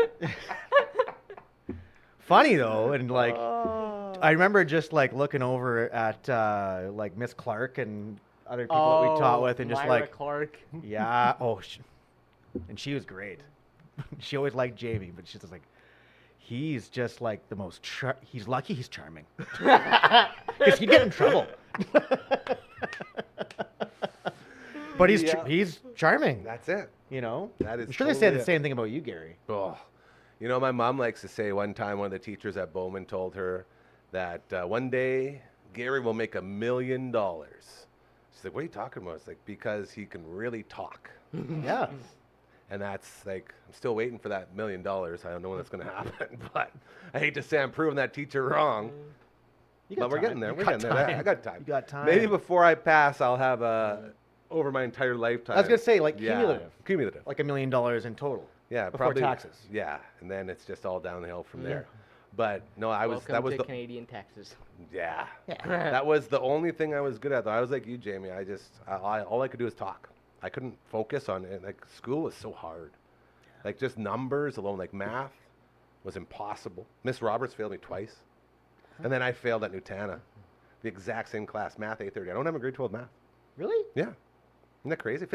Funny though, and like, I remember just like looking over at like Miss Clark and other people that we taught with, and just Myra like, Clark. yeah, and she was great. She always liked Jamie, but she's just like, he's just like the most. He's lucky he's charming, because he'd get in trouble. But he's charming. That's it. You know, That is I'm sure they say totally the it. same thing about you, Gary. Oh, you know, my mom likes to say one time one of the teachers at Bowman told her that one day Gary will make $1 million. She's like, what are you talking about? It's like, because he can really talk. Yeah. And that's like, I'm still waiting for that $1 million. I don't know when that's going to happen, but I hate to say I'm proving that teacher wrong. You But we're time. getting there. You We're got getting there. time. I got time. You got time. Maybe before I pass, I'll have over my entire lifetime. I was gonna say, like, Yeah, cumulative. Cumulative. Like $1 million in total. Yeah, before probably taxes. Yeah, and then it's just all downhill from there. But no, Welcome that was to the Canadian taxes. yeah. That was the only thing I was good at. Though I was like you, Jamie. All I could do is talk. I couldn't focus on it. Like school was so hard. Like just numbers alone, like math was impossible. Miss Roberts failed me twice, and then I failed at Nutana, the exact same class, math 830. I don't have a grade 12 math. Really? Yeah, isn't that crazy?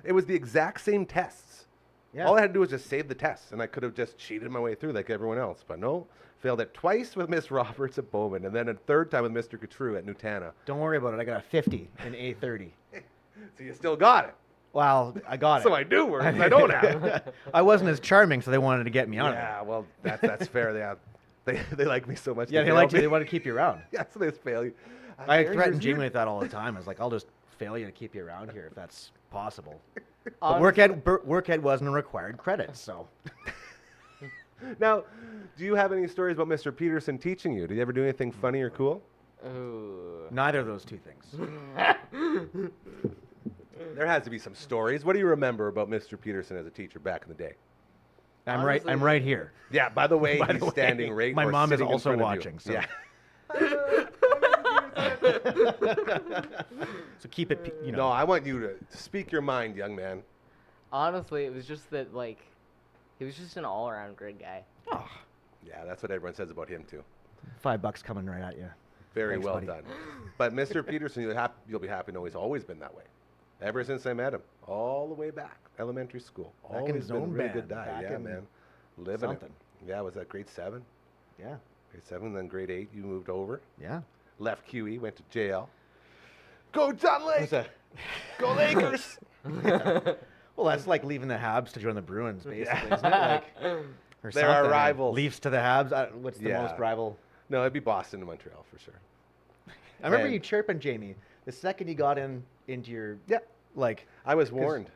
It was the exact same tests. Yeah. All I had to do was just save the tests, and I could have just cheated my way through like everyone else. But no, failed it twice with Miss Roberts at Bowman, and then a third time with Mr. Katru at Nutana. Don't worry about it. I got a 50 in A30. So you still got it. Well, I got it. So I do work. I don't have it. I wasn't as charming, so they wanted to get me out of Yeah, well, that's fair. They like me so much. it. Yeah, they like you. They want to keep you around. Yeah, so they just fail you. I Gary, threatened here's Jamie your- with that all the time. I was like, I'll just fail you to keep you around here if that's possible. But Honestly- work ed wasn't a required credit, so Now, do you have any stories about Mr. Peterson teaching you? Did he ever do anything funny or cool? Ooh. Neither of those two things. There has to be some stories. What do you remember about Mr. Peterson as a teacher back in the day? I'm Honestly, right here. Yeah, by the way, By he's the way, standing right my or mom is sitting in also front of you. watching, so- Yeah. So keep it, No, I want you to speak your mind, young man. Honestly, it was just that, like, he was just an all-around great guy. Yeah, that's what everyone says about him, too. $5 coming right at you. Very Thanks, well buddy. done. But Mr. Peterson, you'll be happy to know he's always been that way. Ever since I met him, all the way back, elementary school. Back in Always his been a own really band, good guy. back Yeah, in man. Living something. it. Yeah, was that grade 7? Yeah. Grade 7, then grade 8, you moved over. Yeah. Left QE, went to JL. Go Dunlake! Go Lakers! Well, that's like leaving the Habs to join the Bruins, basically, isn't it? Like, or They're our something, or rivals. Leafs to the Habs. What's the Yeah. most rival? No, it'd be Boston and Montreal for sure. I remember And- you chirping Jamie the second you got into your like I was warned.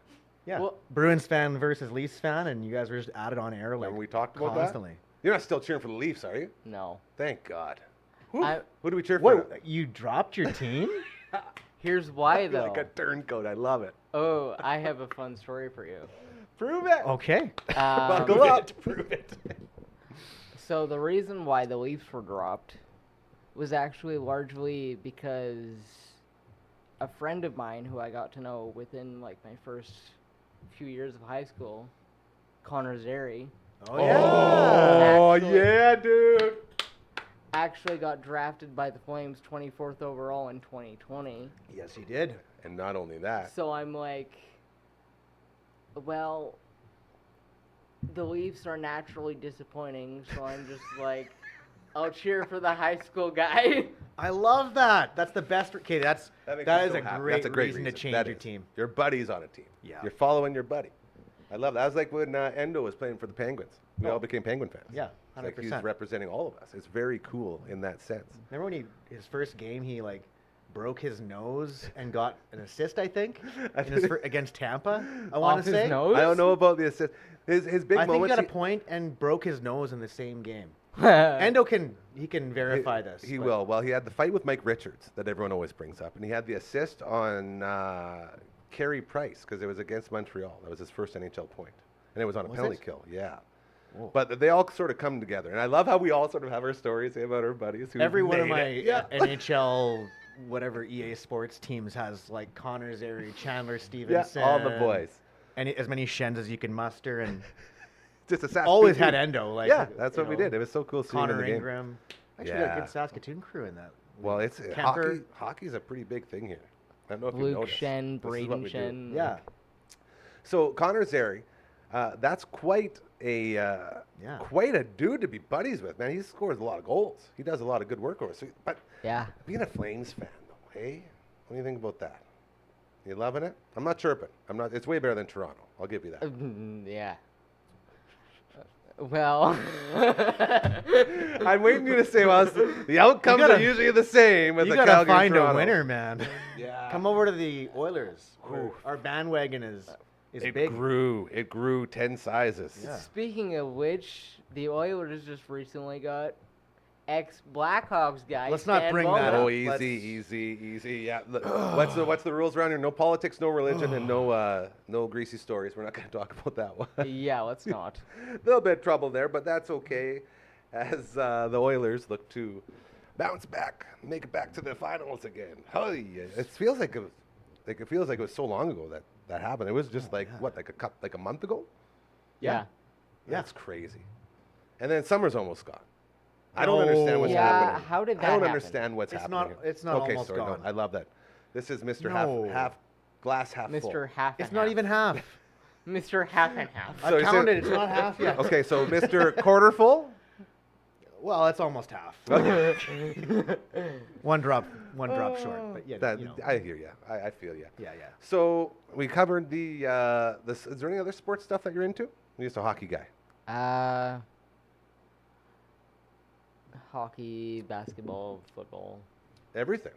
Well- Bruins fan versus Leafs fan, and you guys were just at it on air like Remember we talked about constantly. that? You're not still cheering for the Leafs, are you? No. Thank God. I, Who do we cheer for? What? You dropped your team? here's why, I feel though. like a turncoat. I love it. Oh, I have a fun story for you. Prove it. Okay. Buckle Um, up. Prove it. So the reason why the Leafs were dropped was actually largely because a friend of mine who I got to know within like my first few years of high school, Connor Zary, Oh Oh, Actually- yeah, dude. actually got drafted by the Flames 24th overall in 2020. Yes, he did. And not only that, So I'm like, well, the Leafs are naturally disappointing, so I'm just like, I'll cheer for the high school guy. I love that. That's the best. Okay, that makes that me is so a happy. great, That's a great reason to change That your is. team. Your buddy's on a team. Yeah. You're following your buddy. I love that. That was like when Endo was playing for the Penguins. We all became Penguin fans. Yeah, It's like he's 100%. representing all of us. It's very cool in that sense. Remember when his first game he like broke his nose and got an assist? I think against Tampa. I want Off to his say. nose? I don't know about the assist. His big I think he moments. got a point and broke his nose in the same game. Endo can verify this. He but- will. Well, he had the fight with Mike Richards that everyone always brings up, and he had the assist on Carey Price because it was against Montreal. That was his first NHL point, and it was on a Was penalty it? kill. Yeah. Whoa. But they all sort of come together, and I love how we all sort of have our stories about our buddies. Who Every one of made my it. Yeah. NHL whatever EA Sports teams has like Connor Zary, Chandler Stevenson, all the boys. and as many Shens as you can muster, and Just a Sask always PT. had Endo. Like Yeah, that's you what we know, did. It was so cool seeing him in Connor the game. Ingram. Actually, got a Yeah. good Saskatoon crew in that. Well, it's Kemper. hockey's a pretty big thing here. I don't know if you Luke noticed. Shen, This is what Braden we do. Shen. Yeah, So Connor Zary, that's quite a dude to be buddies with, man. He scores a lot of goals. He does a lot of good work over. So, but Yeah. being a Flames fan, though, hey, what do you think about that? You loving it? I'm not chirping. I'm not. It's way better than Toronto. I'll give you that. Yeah. Well, I'm waiting you to say, well, the outcomes gotta- are usually the same with you the gotta Calgary find Toronto. a winner, man. Yeah. Come over to the Oilers. Oof. Our bandwagon is It big. grew. It grew 10 sizes. Yeah. speaking of which, the Oilers just recently got ex-Blackhawks guy. Let's not Stan bring Bowman. that up. Oh, Let's- easy. Yeah. Look, what's the rules around here? No politics, no religion, and no greasy stories. We're not going to talk about that one. Yeah, let's not. A little bit of trouble there, but that's okay, as the Oilers look to bounce back, make it back to the finals again. Hey, it feels like it was so long ago that happened. It was just like a month ago. Yeah. That's crazy. And then summer's almost gone. I don't understand what's Yeah, happening. how did I that don't happen? understand what's It's happening. not- here. it's not okay, almost sorry, no, gone. I love that. This is Mr. No. Half glass half full. Mr. Half and It's not half. even half. Mr. Half and Half. So I you counted. said- It's not half yet. Okay, so Mr. Quarter full. Well, it's almost half. one drop short. But yeah, That, you know. I hear you. I feel you. Yeah. So we covered the. Is there any other sports stuff that you're into? You're just a hockey guy. Hockey, basketball, football. Everything.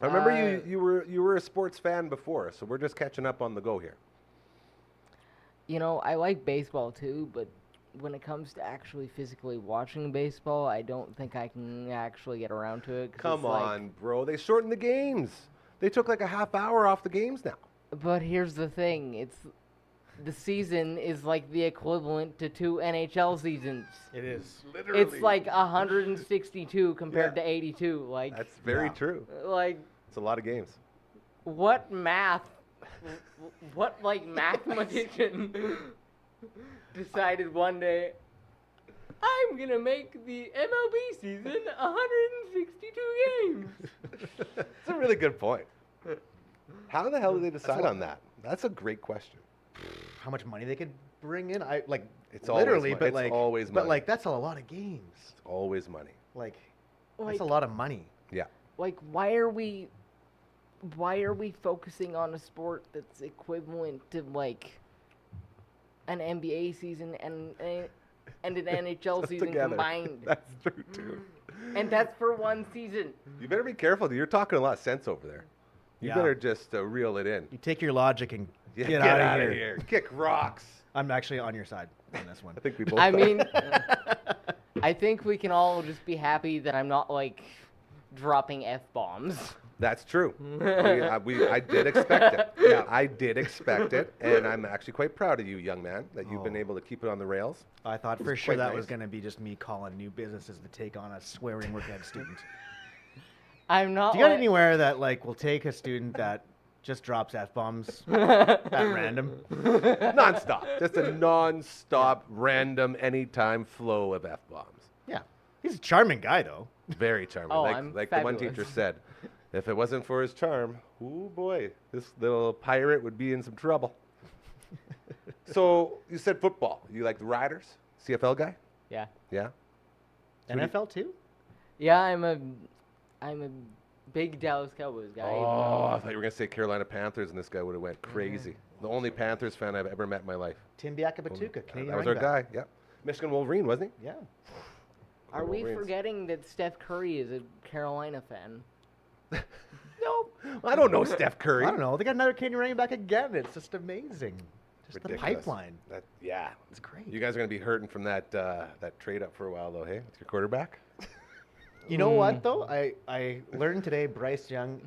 I remember you were a sports fan before, so we're just catching up on the go here. You know, I like baseball too, but when it comes to actually physically watching baseball, I don't think I can actually get around to it. 'Cause Come it's like- on, bro. They shortened the games. They took like a half hour off the games now. but here's the thing: the season is like the equivalent to 2 NHL seasons. It is. Literally. It's like 162 compared Yeah. to 82. Like, That's very Yeah. true. like It's a lot of games. what math? What like mathematician decided one day I'm gonna make the MLB season 162 games? That's a really good point. How the hell did they decide on that? That's a great question. How much money they could bring in? I like It's always literally, mon- but it's like always but money. like that's a lot of games. It's always money. Like Like, that's a lot of money. Yeah. like why are we focusing on a sport that's equivalent to like an NBA season and an NHL season Together. combined? That's true too. And that's for one season. You better be careful. Dude. You're talking a lot of sense over there. You Yeah. better just reel it in. You take your logic and Yeah, get out outta of here. Kick rocks. I'm actually on your side on this one. I think we both. I are. mean, I think we can all just be happy that I'm not like dropping F-bombs. That's true. I did expect it. Yeah. I did expect it, and I'm actually quite proud of you, young man, that you've been Oh. able to keep it on the rails. I thought It for was sure quite that was nice. going to be just me calling new businesses to take on a swearing work-ed student. I'm not. Do you got like- anywhere that like will take a student that just drops f-bombs at random? Non-stop. Just a non-stop, random, anytime flow of F-bombs. Yeah, he's a charming guy though. Very charming. Oh, like I'm like the one fabulous. teacher said, if it wasn't for his charm, oh boy, this little pirate would be in some trouble. So you said football. You like the Riders? CFL guy? Yeah. Yeah. So do you- NFL too? Yeah, I'm a big Dallas Cowboys guy. Oh, I thought you were gonna say Carolina Panthers, and this guy would have went crazy. The only Panthers fan I've ever met in my life. Tim Biakabatuka, Canadian That was our running back. guy. Yeah. Michigan Wolverine, wasn't he? Yeah. Are we Wolverines. forgetting that Steph Curry is a Carolina fan? Nope. I don't know Steph Curry. I don't know. They got another Canadian running back again. It's just amazing. Just Ridiculous. the pipeline. Yeah. It's great. You guys are gonna be hurting from that trade up for a while, though. Hey, with your quarterback. You know what though? I learned today Bryce Young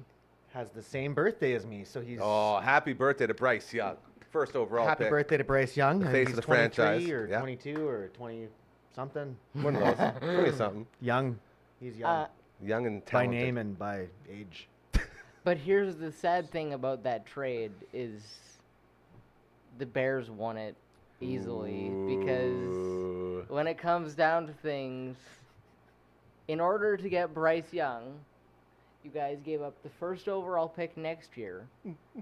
has the same birthday as me, so he's Oh, happy birthday to Bryce Young, first overall happy pick. birthday to Bryce Young. The I think face of he's the franchise, 23 or yeah. 22 or 20 something. One of those. 20 something. Young. He's young Young and by talented. name and by age. But here's the sad thing about that trade is the Bears won it easily because Ooh. when it comes down to things, in order to get Bryce Young, you guys gave up the first overall pick next year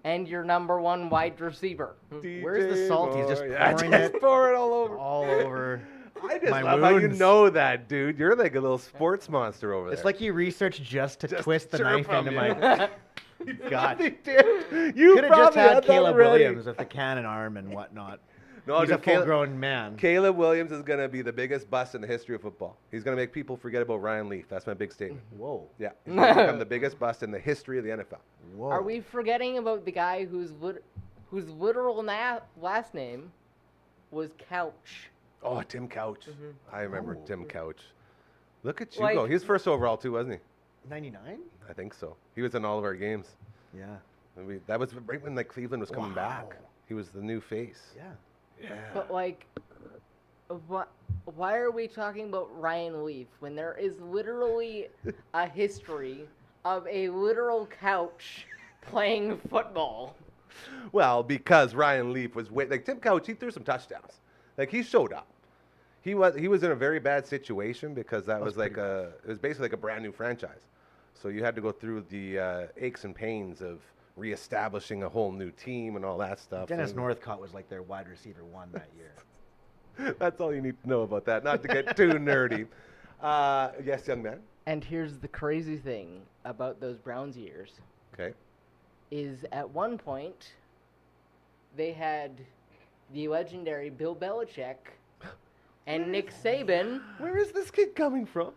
and your number 1 wide receiver. Where's the salt? He's just Yeah, pouring just it pour it all over. all over. I just my love how you wounds. know that, dude. You're like a little sports monster over there. It's like you researched just to Just twist the chirp knife into him, my. yeah. You God. probably did. You Could have just probably had that Caleb already. Williams with the cannon arm and whatnot. No, He's a dude, Caleb- full-grown man. Caleb Williams is going to be the biggest bust in the history of football. He's going to make people forget about Ryan Leaf. That's my big statement. Whoa. Yeah, he's going to become the biggest bust in the history of the NFL. Whoa. Are we forgetting about the guy whose literal last name was Couch? Oh, Tim Couch. I remember Tim Couch. Look at you Like- go. He was first overall too, wasn't he? 99? I think so. He was in all of our games. Yeah. And that was right when like Cleveland was coming back. Wow. He was the new face. Yeah. Yeah. But like, why are we talking about Ryan Leaf when there is literally a history of a literal couch playing football? Well, because Ryan Leaf was like Tim Couch, he threw some touchdowns. Like he showed up. He was in a very bad situation because that was like it was basically like a brand new franchise. So you had to go through the aches and pains of reestablishing a whole new team and all that stuff. Dennis And Northcott was like their wide receiver 1 that year. that's all you need to know about that. Not to get too nerdy. Yes, young man. And here's the crazy thing about those Browns years Okay. is at one point they had the legendary Bill Belichick and Nick Saban Where is this kid coming from?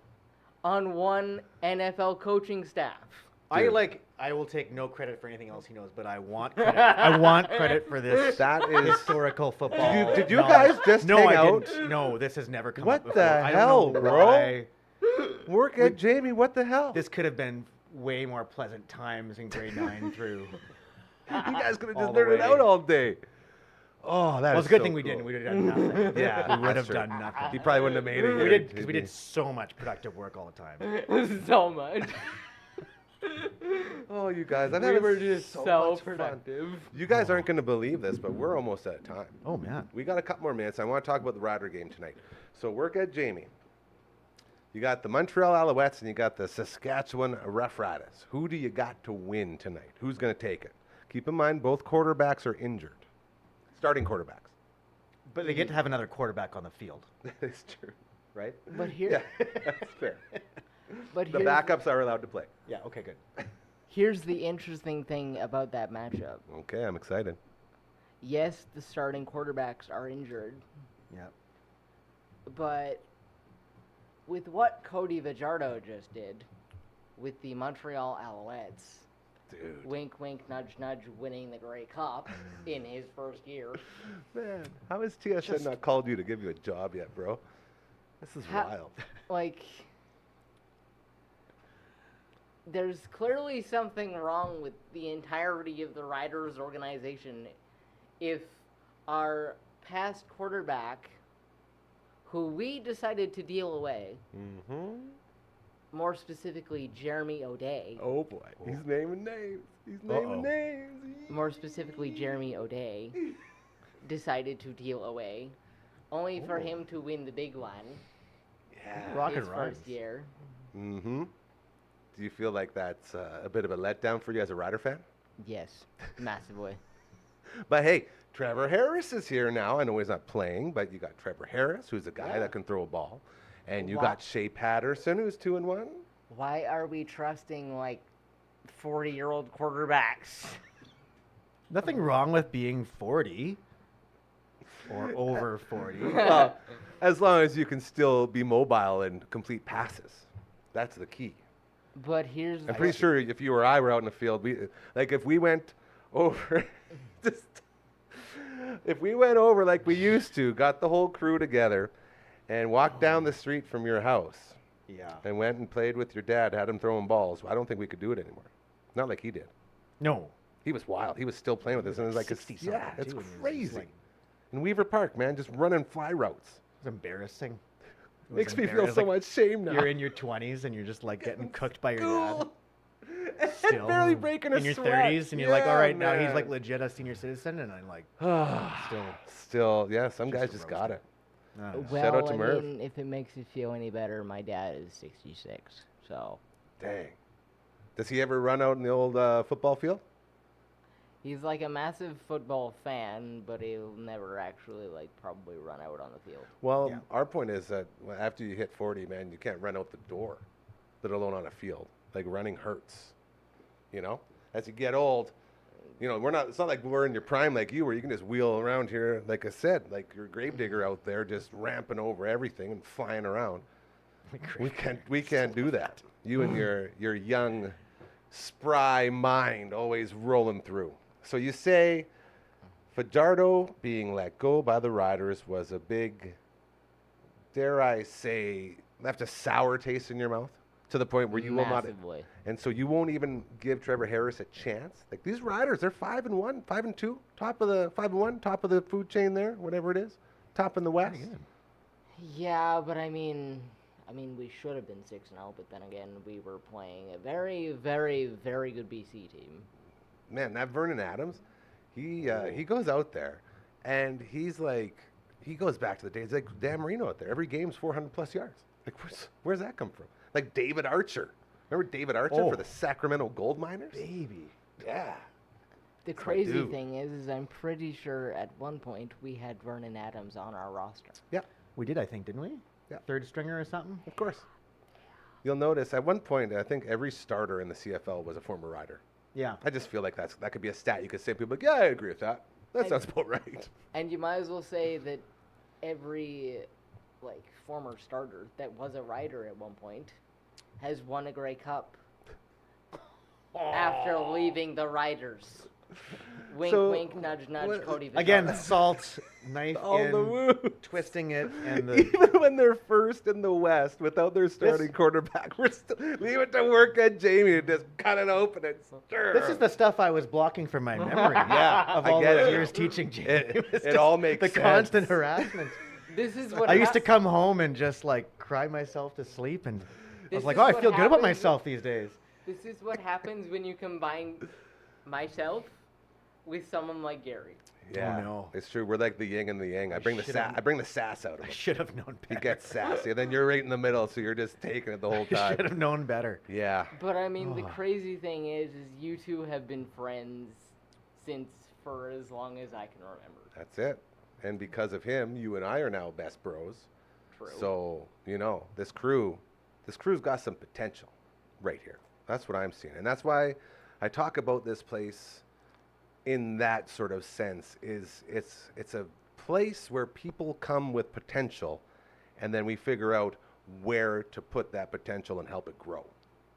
on one NFL coaching staff. I will take no credit for anything else he knows, but I want credit. I want credit for this. That is historical football. Did you knowledge. guys just No, hang I out? didn't. No, this has never come What up before. the I hell, don't know bro? why. Work at Jamie. What the hell? This could have been way more pleasant times in grade 9 through. You guys could have all just the learned it way. out all day. Oh, that Well, is it's a good so thing we cool. didn't. We would have done nothing. Yeah, we would that's have true. done nothing. He probably wouldn't have made it. We here, did because we JB. did so much productive work all the time. So much. Oh, you guys, I've We had were just so so much fun. productive. You guys aren't going to believe this, but we're almost out of time. Oh man. We got a couple more minutes. I want to talk about the Rider game tonight. So work at Jamie. You got the Montreal Alouettes and you got the Saskatchewan Roughriders. Who do you got to win tonight? Who's going to take it? Keep in mind, both quarterbacks are injured. Starting quarterbacks. But they get to have another quarterback on the field, That is true. right? But here, Yeah, that's fair. but The here's, backups are allowed to play. Yeah. Okay. Good. here's the interesting thing about that matchup. Okay, I'm excited. Yes, the starting quarterbacks are injured, Yeah. but with what Cody Fajardo just did with the Montreal Alouettes, Dude. wink, wink, nudge, nudge, winning the Grey Cup in his first year. Man, how has TSN not called you to give you a job yet, bro? This is Ha- wild. Like, there's clearly something wrong with the entirety of the Riders organization if our past quarterback, who we decided to deal away, Mm-hmm. more specifically Jeremy O'Day, Oh, boy. He's naming names. He's naming names. more specifically Jeremy O'Day, decided to deal away, only for him to win the big one Yeah. Rocket his rhymes. first year. Mm-hmm. Do you feel like that's a bit of a letdown for you as a Rider fan? Yes, massively. But hey, Trevor Harris is here now. I know he's not playing, but you got Trevor Harris, who's a guy that can throw a ball. And you Wha- got Shea Patterson, who's 2-1. Why are we trusting like 40-year-old quarterbacks? Nothing wrong with being 40 or over 40. Well, as long as you can still be mobile and complete passes. That's the key. But here's I'm pretty sure if you or I were out in the field, if we went over, if we went over like we used to, got the whole crew together, and walked down the street from your house, Yeah. and went and played with your dad, had him throwing balls, I don't think we could do it anymore. Not like he did. No. He was wild. He was still playing with us, and it was like, 60 yeah, something, it's too, and he was just crazy. like- In Weaver Park, man, just running fly routes. It's embarrassing. It was Makes me feel embarrassing. so Like, much shame now. You're in your 20s and you're just like getting cooked by your dad. School. Still barely breaking a in your sweat. 30s, and you're like, all Yeah, right, now he's man. like legit a senior citizen, and I'm like, Still, yeah, some Just guys just got it. no. well, Shout out to I Merv. mean, if it makes you feel any better, my dad is 66, so Dang. Does he ever run out in the old football field? he's like a massive football fan, but he'll never actually like probably run out on the field. Well, Yeah. our point is that after you hit 40, man, you can't run out the door, let alone on a field. Like running hurts, you know. As you get old, you know, it's not like we're in your prime like you, where you can just wheel around here. Like I said, like your gravedigger out there, just ramping over everything and flying around. We can't do that. You and your young, spry mind always rolling through. So you say Fajardo being let go by the Riders was a big, dare I say, left a sour taste in your mouth to the point where you will not, Massively. and so you won't even give Trevor Harris a chance. Like these Riders, they're 5-1, 5-2, top of the 5-1, top of the food chain there, whatever it is, top in the West. Yeah, but I mean, we should have been 6-0, but then again, we were playing a very, very, very good BC team. Man, that Vernon Adams, he goes out there, and he's like, he goes back to the days like Dan Marino out there. Every game's 400+ yards. Like where's that come from? Like David Archer. Remember David Archer Oh. for the Sacramento Gold Miners? Baby. Yeah. The my crazy dude. thing is I'm pretty sure at one point we had Vernon Adams on our roster. Yeah, We did, I think, didn't we? Yeah. Third stringer or something? of course. You'll notice at one point, I think every starter in the CFL was a former Rider. Yeah. I just feel like that could be a stat. You could say people like, yeah, I agree with that. That I- sounds about right. And you might as well say that every like former starter that was a Rider at one point has won a Grey Cup. after leaving the writers. Wink, So, wink, nudge, nudge, what- Cody Vachon. Again, salt, knife All in, the wounds. twisting it, and the Even when they're first in the West without their starting quarterback, we're still leave it to work at Jamie to just cut it open and stir. This is the stuff I was blocking from my memory. Yeah, of I all get those it. years teaching Jamie. It was all makes the sense. constant harassment. This is what I used to hap- come home and just like cry myself to sleep, and I This was like, is "Oh, I what feel good about happens- myself these days." This is what happens when you combine myself with someone like Gary. Yeah, Oh, no. it's true. We're like the yin and the yang. I bring the should've- I bring the sass out of I him. should have known He better. gets sassy, and then you're right in the middle, so you're just taking it the whole I time. should have known better. Yeah, But I mean, the Oh. crazy thing is you two have been friends since for as long as I can remember. that's it. And because of him, you and I are now best bros. True. So this crew's got some potential, right here. That's what I'm seeing, and that's why I talk about this place in that sort of sense. Is it's a place where people come with potential, and then we figure out where to put that potential and help it grow.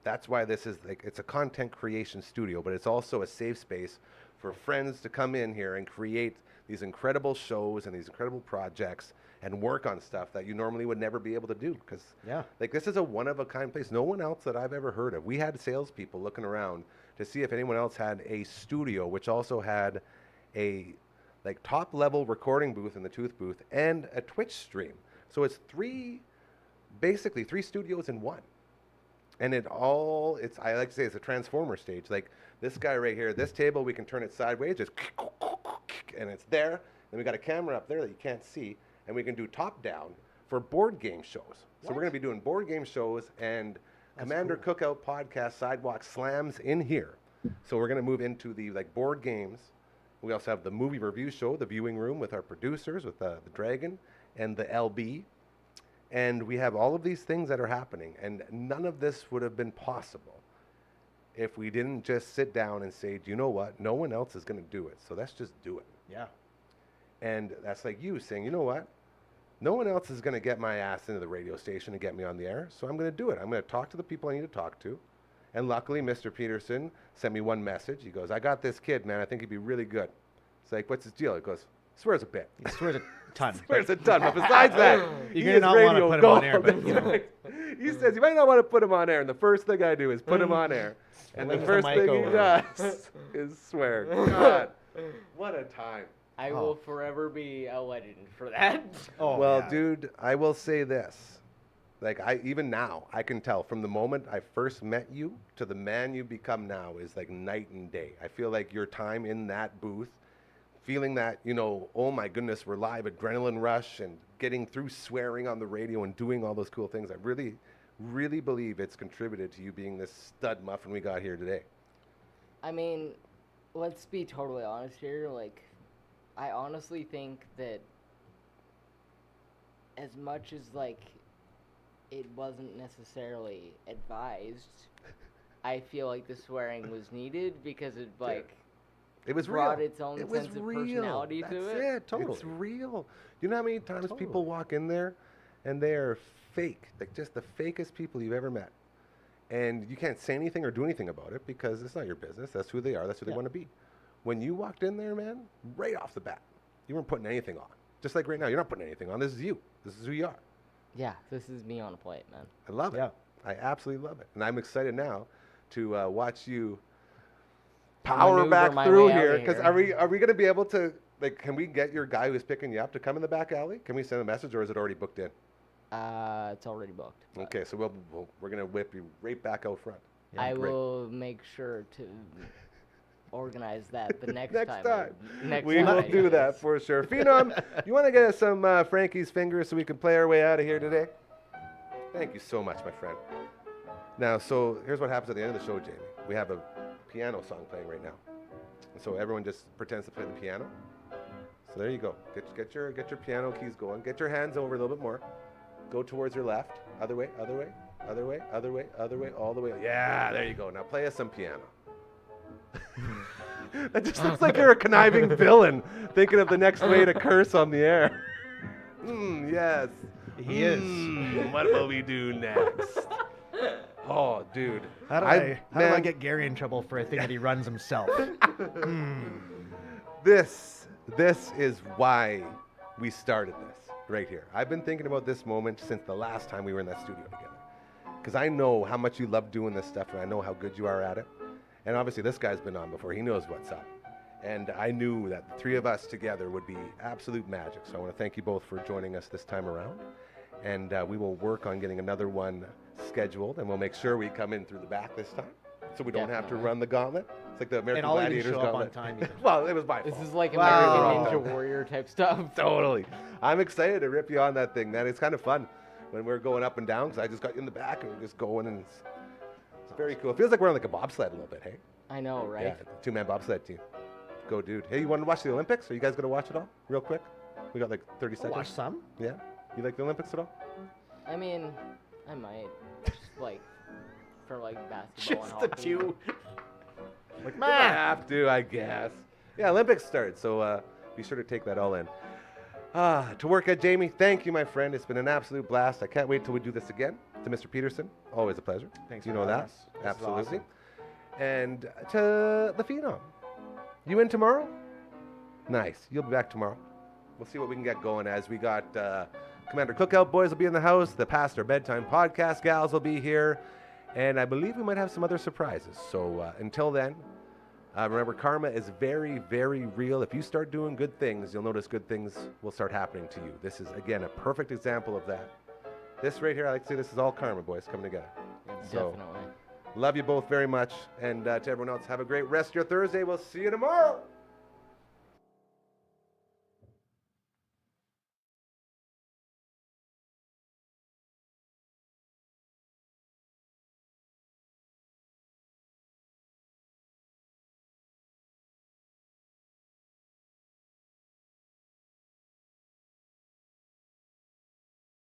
That's why this is like, it's a content creation studio, but it's also a safe space for friends to come in here and create these incredible shows and these incredible projects and work on stuff that you normally would never be able to do. Because Yeah. like, this is a one-of-a-kind place. No one else that I've ever heard of. We had salespeople looking around to see if anyone else had a studio, which also had a like top-level recording booth in the Tooth booth and a Twitch stream. So it's basically three studios in one. And I like to say it's a transformer stage. Like this guy right here, this table, we can turn it sideways, just and it's there. Then we got a camera up there that you can't see, and we can do top down for board game shows. So we're going to be doing board game shows and Commander Cookout podcast Sidewalk Slams in here. So we're going to move into the like board games. We also have the movie review show, the viewing room with our producers, with the Dragon and the LB. And we have all of these things that are happening, and none of this would have been possible if we didn't just sit down and say, do you know what? No one else is going to do it, so let's just do it. Yeah. And that's like you saying, you know what? No one else is going to get my ass into the radio station and get me on the air, so I'm going to do it. I'm going to talk to the people I need to talk to. And luckily, Mr. Peterson sent me one message. He goes, I got this kid, man. I think he'd be really good. It's like, what's his deal? He goes, swears a bit. He swears a ton. Swears a ton. But besides that, You're he gonna is not wanna radio put him on air, gold. but, you know. He says, you might not want to put him on air. And the first thing I do is put him on air. And the Swings the first mic thing he over. does is swear. God, what a time. I will forever be a legend for that. Oh, Well, yeah. dude, I will say this. Like, even now, I can tell from the moment I first met you to the man you become now is like night and day. I feel like your time in that booth, feeling that, oh my goodness, we're live, adrenaline rush, and getting through swearing on the radio and doing all those cool things. I really, really believe it's contributed to you being this stud muffin we got here today. I mean, let's be totally honest here. Like, I honestly think that as much as, like, it wasn't necessarily advised, I feel like the swearing was needed because it, like, It was brought real. its own It was sense of real. personality That's to it. Totally. It's real. You know how many times people Totally. walk in there and they're fake, like just the fakest people you've ever met. And you can't say anything or do anything about it because it's not your business. That's who they are. That's who they want to be. When you walked in there, man, right off the bat, you weren't putting anything on. Just like right now, you're not putting anything on. This is you. This is who you are. Yeah, this is me on a plate, man. I love Yeah. it. I absolutely love it. And I'm excited now to watch you power Maneuver back my through way out here. of Because here. are we going to be able to, like, can we get your guy who's picking you up to come in the back alley? Can we send a message, or is it already booked in? It's already booked. but Okay, so we're going to whip you right back out front. I great. will make sure to organize that the next, Next time. time. Next We time will I do this. that for sure. Phenom, you want to get us some Frankie's Fingers so we can play our way out of here today? Thank you so much, my friend. Now, so here's what happens at the end of the show, Jamie. We have a piano song playing right now. And so everyone just pretends to play the piano. So there you go. Get your piano keys going. Get your hands over a little bit more. Go towards your left. Other way, other way, other way, other way, other way, all the way. Yeah, there you go. Now play us some piano. That just looks like you're a conniving villain thinking of the next way to curse on the air. Yes. He is. What will we do next? Oh, dude. How do I man, get Gary in trouble for a thing that he runs himself? This is why we started this right here. I've been thinking about this moment since the last time we were in that studio together. Because I know how much you love doing this stuff, and I know how good you are at it. And obviously, this guy's been on before. He knows what's up. And I knew that the three of us together would be absolute magic. So I want to thank you both for joining us this time around. And we will work on getting another one scheduled, and we'll make sure we come in through the back this time, so we don't have to run the gauntlet. It's like the American And all of you Gladiators show up on gauntlet. time either. Well, it was my This fault. is like Wow. American Ninja Warrior type stuff. Totally. I'm excited to rip you on that thing, man. It's kind of fun when we're going up and down, because I just got you in the back and we're just going, and it's very cool. It feels like we're on like a bobsled a little bit, hey? I know, right? Yeah, two-man bobsled team. Go, dude. Hey, you want to watch the Olympics? Are you guys going to watch it all real quick? We got like 30 seconds. Watch some. Yeah? You like the Olympics at all? I mean, I might. Just like, for like basketball and Just the hockey. two. Like, I man. have to, I guess. Yeah, Olympics start, so be sure to take that all in. To work at Jamie, thank you, my friend. It's been an absolute blast. I can't wait till we do this again. To Mr. Peterson, always a pleasure. Thanks You for know having that. us. This is Absolutely. awesome. And to the Phenom. You in tomorrow? Nice. You'll be back tomorrow. We'll see what we can get going as we got Commander Cookout boys will be in the house. The Pastor Bedtime Podcast gals will be here. And I believe we might have some other surprises. So until then, remember, karma is very, very real. If you start doing good things, you'll notice good things will start happening to you. This is, again, a perfect example of that. This right here, I like to say this is all karma, boys, coming together. So, Definitely. love you both very much. And to everyone else, have a great rest of your Thursday. We'll see you tomorrow.